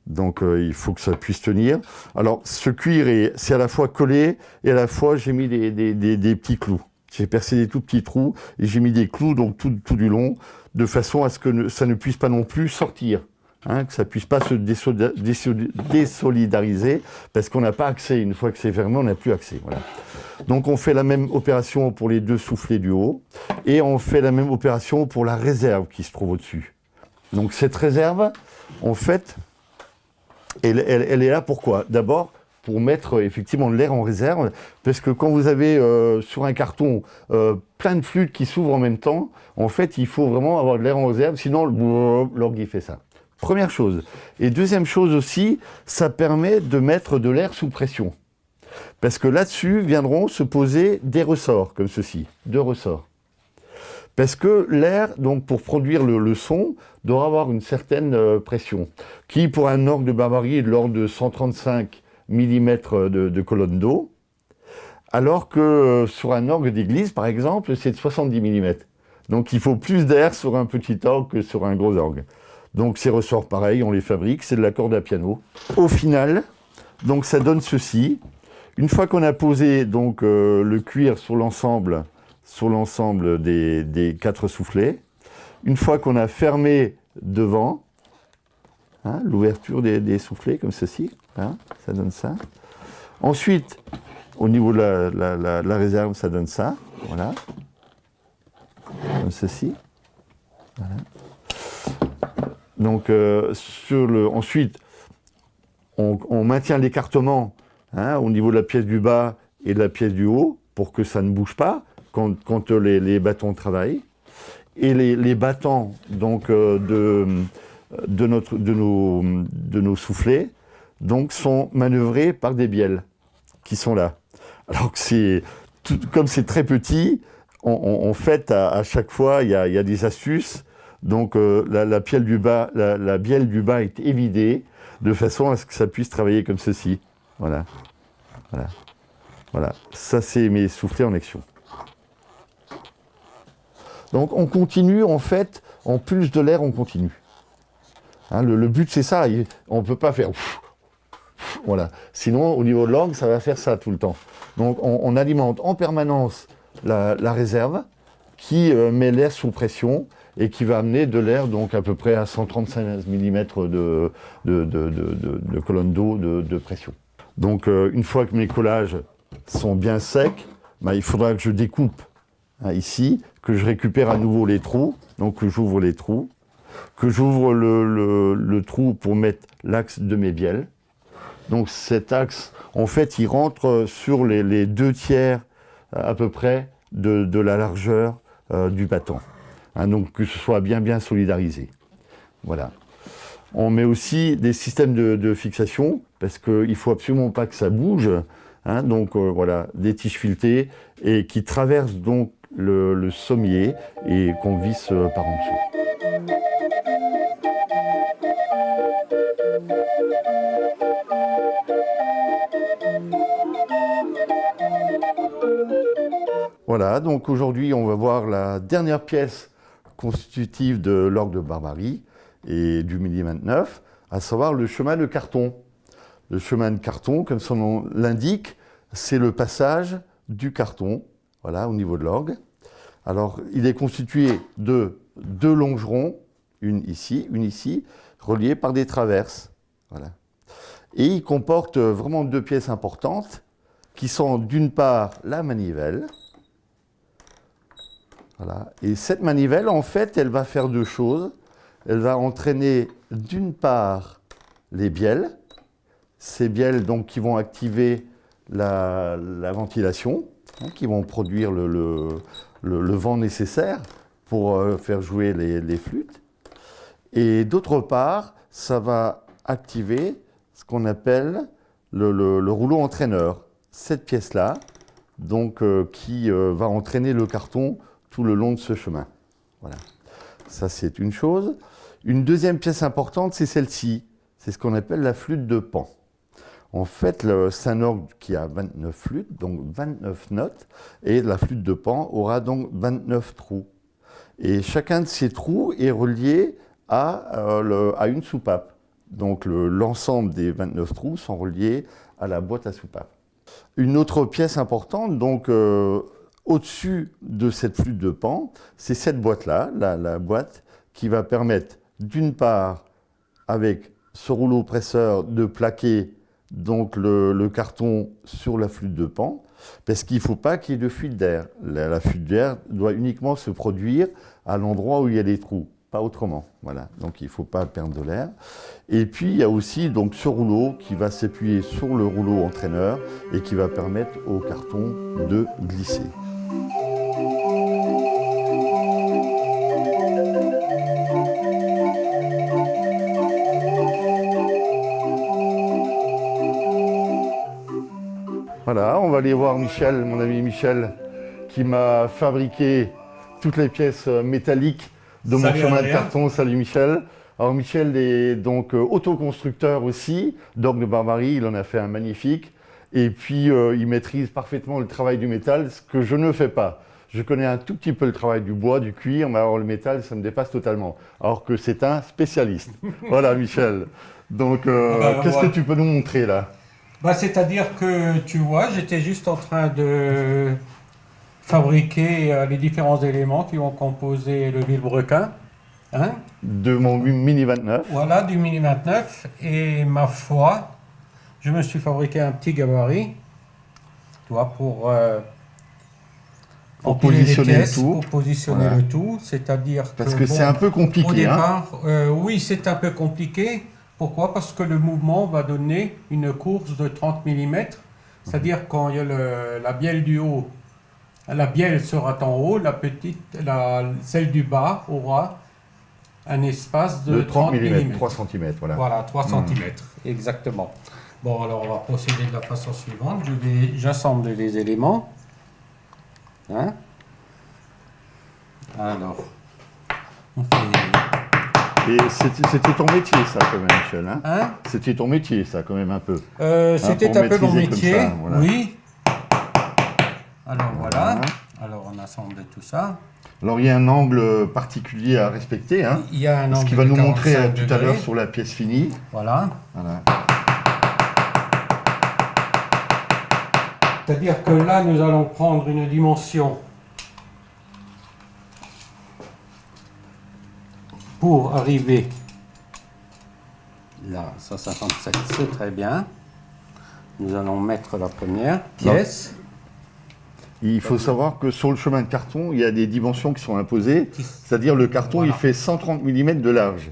Donc, il faut que ça puisse tenir. Alors, ce cuir, c'est à la fois collé et à la fois, j'ai mis des petits clous. J'ai percé des tout petits trous et j'ai mis des clous donc tout du long, de façon à ce que ça ne puisse pas non plus sortir, hein, que ça ne puisse pas se désolidariser, parce qu'on n'a pas accès. Une fois que c'est fermé, on n'a plus accès. Voilà. Donc on fait la même opération pour les 2 soufflets du haut, et on fait la même opération pour la réserve qui se trouve au-dessus. Donc cette réserve, en fait, elle est là pourquoi? D'abord, pour mettre effectivement l'air en réserve, parce que quand vous avez sur un carton plein de flûtes qui s'ouvrent en même temps, en fait, il faut vraiment avoir de l'air en réserve, sinon l'orgue il fait ça. Première chose. Et deuxième chose aussi, ça permet de mettre de l'air sous pression. Parce que là-dessus viendront se poser des ressorts, comme ceci, 2 ressorts. Parce que l'air, donc pour produire le son, doit avoir une certaine pression, qui pour un orgue de Barbarie est de l'ordre de 135 mm de colonne d'eau, alors que sur un orgue d'église, par exemple, c'est de 70 mm. Donc il faut plus d'air sur un petit orgue que sur un gros orgue. Donc ces ressorts, pareil, on les fabrique, c'est de la corde à piano. Au final, donc ça donne ceci. Une fois qu'on a posé donc le cuir sur l'ensemble des 4 soufflets, une fois qu'on a fermé devant, hein, l'ouverture des soufflets comme ceci, hein, ça donne ça. Ensuite, au niveau de la réserve, ça donne ça, voilà, comme ceci. Voilà. Donc ensuite, on maintient l'écartement, hein, au niveau de la pièce du bas et de la pièce du haut pour que ça ne bouge pas quand les bâtons travaillent. Et les battants donc, de nos soufflets donc, sont manœuvrés par des bielles qui sont là. Alors que comme c'est très petit, en fait à chaque fois il y a des astuces. Donc la bielle du bas est évidée de façon à ce que ça puisse travailler comme ceci. Voilà. Voilà. Voilà. Ça, c'est mes soufflets en action. Donc on continue, en fait, en plus de l'air, on continue. Hein, le but, c'est ça. On ne peut pas faire... Voilà. Sinon, au niveau de l'orgue, ça va faire ça tout le temps. Donc on alimente en permanence la réserve qui met l'air sous pression et qui va amener de l'air donc à peu près à 135 mm de colonne d'eau de pression. Donc une fois que mes collages sont bien secs, bah, il faudra que je découpe ici, que je récupère à nouveau les trous, donc que j'ouvre les trous, que j'ouvre le trou pour mettre l'axe de mes bielles. Donc cet axe, en fait, il rentre sur les 2 tiers à peu près de la largeur du battant. Hein, donc que ce soit bien solidarisé. Voilà. On met aussi des systèmes de fixation, parce qu'il ne faut absolument pas que ça bouge. Hein, donc voilà, des tiges filetées et qui traversent donc le sommier et qu'on visse par en dessous. Voilà, donc aujourd'hui on va voir la dernière pièce constitutive de l'orgue de Barbarie et du Midi 29, à savoir le chemin de carton. Le chemin de carton, comme son nom l'indique, c'est le passage du carton, voilà, au niveau de l'orgue. Alors, il est constitué de 2 longerons, une ici, reliées par des traverses. Voilà. Et il comporte vraiment 2 pièces importantes, qui sont d'une part la manivelle. Voilà. Et cette manivelle, en fait, elle va faire 2 choses. Elle va entraîner d'une part les bielles, ces bielles donc, qui vont activer la ventilation, hein, qui vont produire le vent nécessaire pour faire jouer les flûtes. Et d'autre part, ça va activer ce qu'on appelle le rouleau entraîneur. Cette pièce-là, donc, qui va entraîner le carton tout le long de ce chemin. Voilà. Ça, c'est une chose. Une deuxième pièce importante, c'est celle-ci. C'est ce qu'on appelle la flûte de Pan. En fait, c'est un orgue qui a 29 flûtes, donc 29 notes, et la flûte de Pan aura donc 29 trous. Et chacun de ces trous est relié à une soupape. Donc l'ensemble des 29 trous sont reliés à la boîte à soupape. Une autre pièce importante, donc au-dessus de cette flûte de Pan, c'est cette boîte-là, la boîte qui va permettre d'une part, avec ce rouleau presseur, de plaquer donc le carton sur la flûte de Pan, parce qu'il ne faut pas qu'il y ait de fuite d'air. La fuite d'air doit uniquement se produire à l'endroit où il y a des trous. pas autrement. Voilà, donc il ne faut pas perdre de l'air. Et puis il y a aussi donc ce rouleau qui va s'appuyer sur le rouleau entraîneur et qui va permettre au carton de glisser. Voilà, on va aller voir Michel, mon ami Michel, qui m'a fabriqué toutes les pièces métalliques de mon chemin de carton. Salut Michel. Alors Michel est donc autoconstructeur aussi, d'orgue de Barbarie, il en a fait un magnifique. Et puis il maîtrise parfaitement le travail du métal, ce que je ne fais pas. Je connais un tout petit peu le travail du bois, du cuir, mais alors le métal, ça me dépasse totalement. Alors que c'est un spécialiste. Voilà Michel. Donc qu'est-ce que tu peux nous montrer là? C'est-à-dire que, tu vois, j'étais juste en train de fabriquer les différents éléments qui vont composer le vilebrequin. Hein? De mon Mini 29. Voilà, du Mini 29. Et ma foi, je me suis fabriqué un petit gabarit, tu vois, pour positionner pièces, le tout. Pour positionner Voilà. le tout. C'est-à-dire que... Parce que c'est un peu compliqué. Au départ, oui, c'est un peu compliqué. Pourquoi? Parce que le mouvement va donner une course de 30 mm, c'est-à-dire quand il y a la bielle du haut, la bielle sera en haut, celle du bas aura un espace de 30 mm. 3 cm, voilà. Voilà, 3 cm, exactement. Bon, alors on va procéder de la façon suivante. J'assemble les éléments. Hein? Alors, on fait... Et c'était ton métier, ça, quand même, Michel. Hein c'était ton métier, ça, quand même, un peu. C'était un peu mon métier, ça, voilà. oui. Alors, voilà. Alors, on assemble tout ça. Alors, il y a un angle particulier à respecter. Hein, il y a un angle ce qui va nous montrer degrés. Tout à l'heure sur la pièce finie. Voilà. C'est-à-dire que là, nous allons prendre une dimension pour arriver là, 157, c'est très bien. Nous allons mettre la première pièce. Il faut savoir que sur le chemin de carton, il y a des dimensions qui sont imposées. C'est-à-dire le carton, il fait 130 mm de large.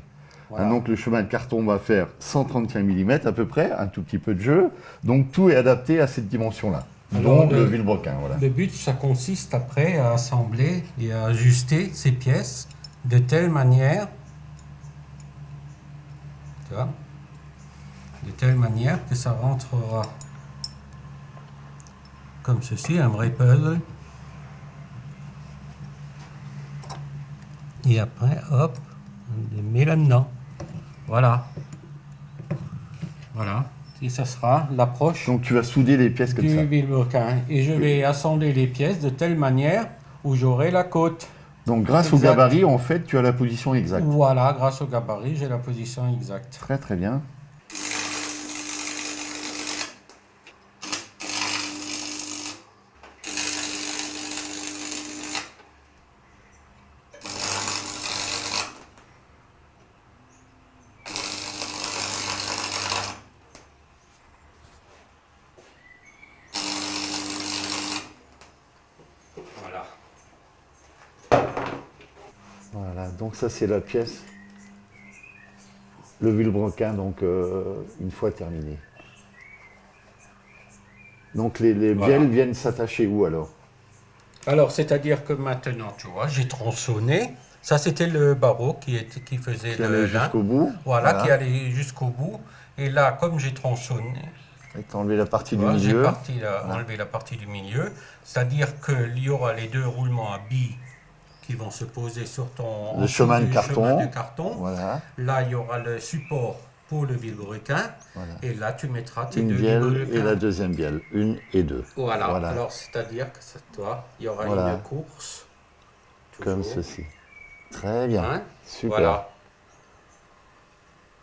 Voilà. Donc le chemin de carton va faire 135 mm à peu près, un tout petit peu de jeu. Donc tout est adapté à cette dimension-là. Donc le vilebrequin. Voilà. Le but, ça consiste après à assembler et à ajuster ces pièces de telle manière, tu vois, de telle manière que ça rentrera comme ceci, un vrai puzzle. Et après, hop, on les met là-dedans. Voilà. Voilà. Et ça sera l'approche. Donc tu vas souder les pièces comme ça. Du vilebrequin. Et je vais assembler les pièces de telle manière où j'aurai la côte. Donc grâce au gabarit, en fait, tu as la position exacte. Voilà, grâce au gabarit, j'ai la position exacte. Très très bien. Voilà, donc ça c'est la pièce, le vilebrequin, donc une fois terminé. Donc les bielles viennent s'attacher où alors? Alors c'est-à-dire que maintenant, tu vois, j'ai tronçonné. Ça c'était le barreau qui faisait qui allait jusqu'au bout. Voilà, qui allait jusqu'au bout. Et là, comme j'ai tronçonné, tu as enlevé la partie du milieu. J'ai enlevé la partie du milieu. C'est-à-dire qu'il y aura les deux roulements à billes qui vont se poser sur ton chemin de carton. Voilà. Là, il y aura le support pour le vilebrequin. Voilà. Et là, tu mettras tes deux bielle et la deuxième bielle, 1 et 2. Voilà. Alors, c'est-à-dire que toi, il y aura une course. Toujours. Comme ceci. Très bien. Hein? Super.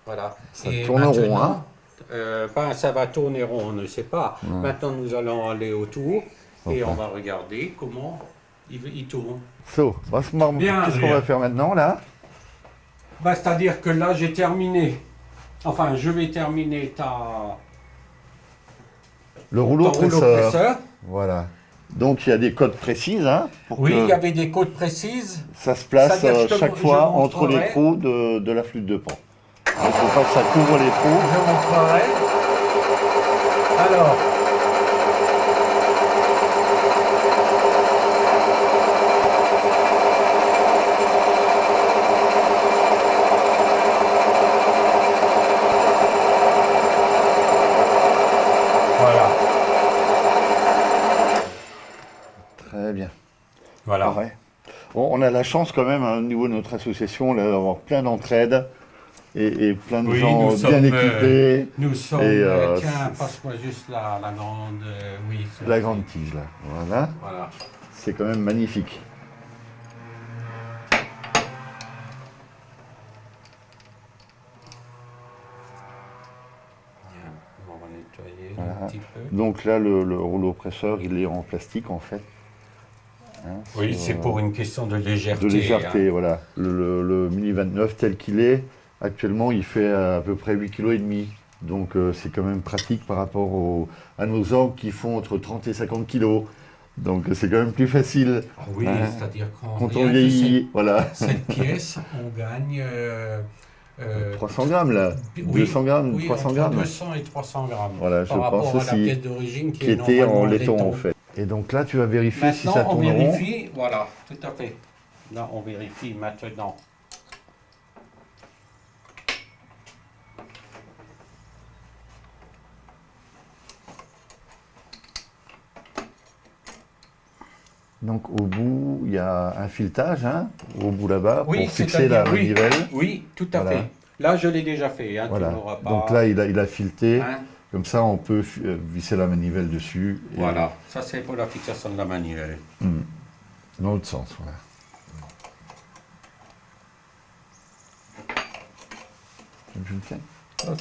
Voilà. Ça tourne rond, hein? Ça va tourner rond, on ne sait pas. Ouais. Maintenant, nous allons aller autour et on va regarder comment il tourne. Qu'est-ce qu'on va faire maintenant, là? C'est-à-dire que là, j'ai terminé. Enfin, je vais terminer le rouleau presseur. Voilà. Donc il y a des codes précises. Hein, oui, il y avait des codes précises. Ça se place chaque fois entre les trous de la flûte de pan. Il ne faut pas que ça couvre les trous. Je montrerai. Alors. Voilà. Très bien. Voilà. Pareil. Bon, on a la chance quand même, au niveau de notre association, d'avoir plein d'entraide et plein de gens bien équipés. Nous sommes, tiens, passe-moi juste la grande... oui. La grande tige, là. Voilà. Voilà. C'est quand même magnifique. On va nettoyer Voilà. un petit peu. Donc là, le rouleau presseur, il est en plastique, en fait. Hein, oui, c'est pour une question de légèreté. De légèreté, hein. voilà. Le Mini 29 tel qu'il est, actuellement, il fait à peu près 8,5 kg. Donc c'est quand même pratique par rapport à nos orgues qui font entre 30 et 50 kg. Donc c'est quand même plus facile. Ah oui, hein, c'est-à-dire quand on vieillit, voilà. Cette pièce, on gagne... 300 grammes là, oui, 200 grammes, oui, 300 entre grammes. 200 et 300 grammes. Voilà, par je rapport pense à aussi, la pièce d'origine qui était normalement en laiton en fait. Et donc là, tu vas vérifier si ça tourne Maintenant, on rond. vérifie, voilà, tout à fait. Là, on vérifie maintenant. Donc au bout, il y a un filetage, hein, au bout là-bas, Oui, pour fixer la manivelle. Oui, tout à fait. Là, je l'ai déjà fait. Hein, voilà. Tu n'auras pas... Donc là, il a fileté. Hein? Comme ça, on peut visser la manivelle dessus. Et voilà, ça c'est pour la fixation de la manivelle. Dans l'autre sens, voilà. Je le tiens. Ça va.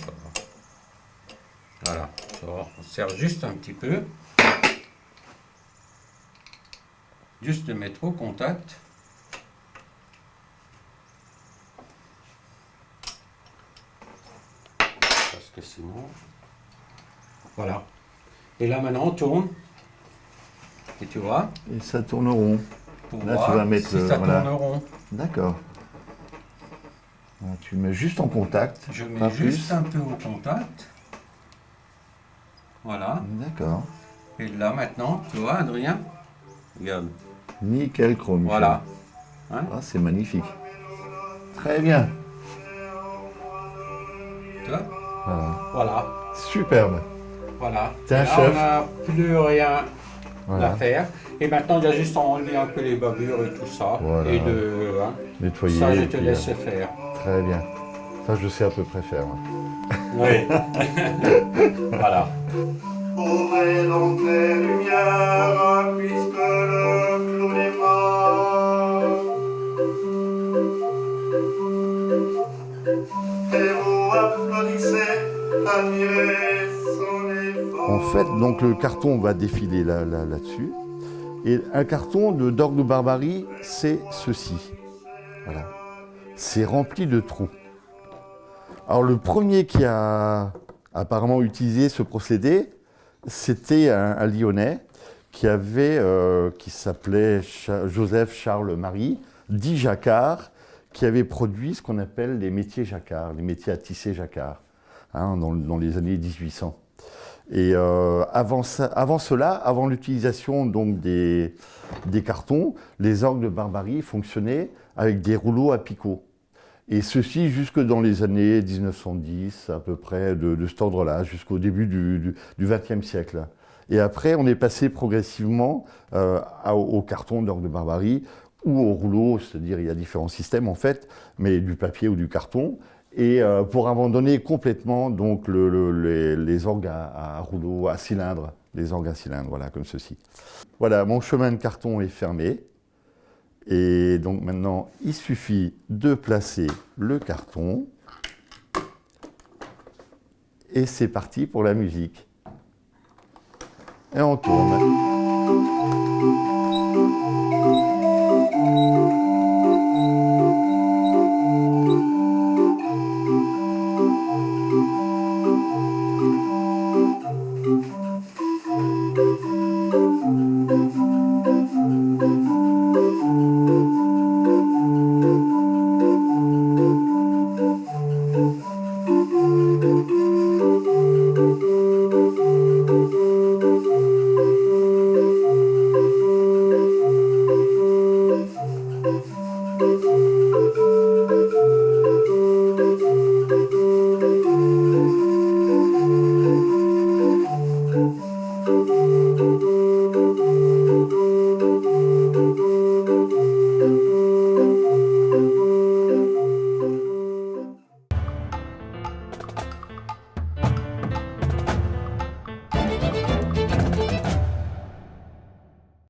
Voilà, ça va. On serre juste un petit peu. Juste de mettre au contact. Parce que sinon... Voilà. Et là maintenant on tourne. Et tu vois. Et ça tourne rond. Pour là voir tu vas mettre si ça tourne rond. D'accord. Tu mets juste en contact. Je mets juste un peu au contact. Voilà. D'accord. Et là maintenant, tu vois Adrien, regarde. Nickel chrome. Voilà. Hein? Ah, c'est magnifique. Très bien. Tu vois? Voilà. Voilà. Superbe. Voilà. T'es un là, chef. On n'a plus rien Voilà. à faire. Et maintenant, il y a juste à enlever un peu les bavures et tout ça. Voilà. Et de nettoyer. ça, je et te puis, laisse faire. Très bien. Ça, je sais à peu près faire. Oui. Voilà. Ouvrez donc les lumières, puisque le clown est mort. Et vous applaudissez, admirez son effort. En fait, donc le carton va défiler là-dessus. Et un carton d'orgue de barbarie, c'est ceci. Voilà. C'est rempli de trous. Alors le premier qui a apparemment utilisé ce procédé, c'était un Lyonnais qui s'appelait Joseph Charles Marie, dit Jacquard, qui avait produit ce qu'on appelle les métiers Jacquard, les métiers à tisser Jacquard, hein, dans les années 1800. Et avant cela, avant l'utilisation donc des cartons, les orgues de barbarie fonctionnaient avec des rouleaux à picot. Et ceci jusque dans les années 1910, à peu près de cet ordre-là, jusqu'au début du XXe siècle. Et après, on est passé progressivement au carton d'orgue de barbarie ou au rouleau, c'est-à-dire il y a différents systèmes en fait, mais du papier ou du carton. Et pour abandonner complètement donc les orgues à rouleau, à cylindre, les orgues à cylindre, voilà, comme ceci. Voilà, mon chemin de carton est fermé. Et donc maintenant, il suffit de placer le carton. Et c'est parti pour la musique. Et on tourne.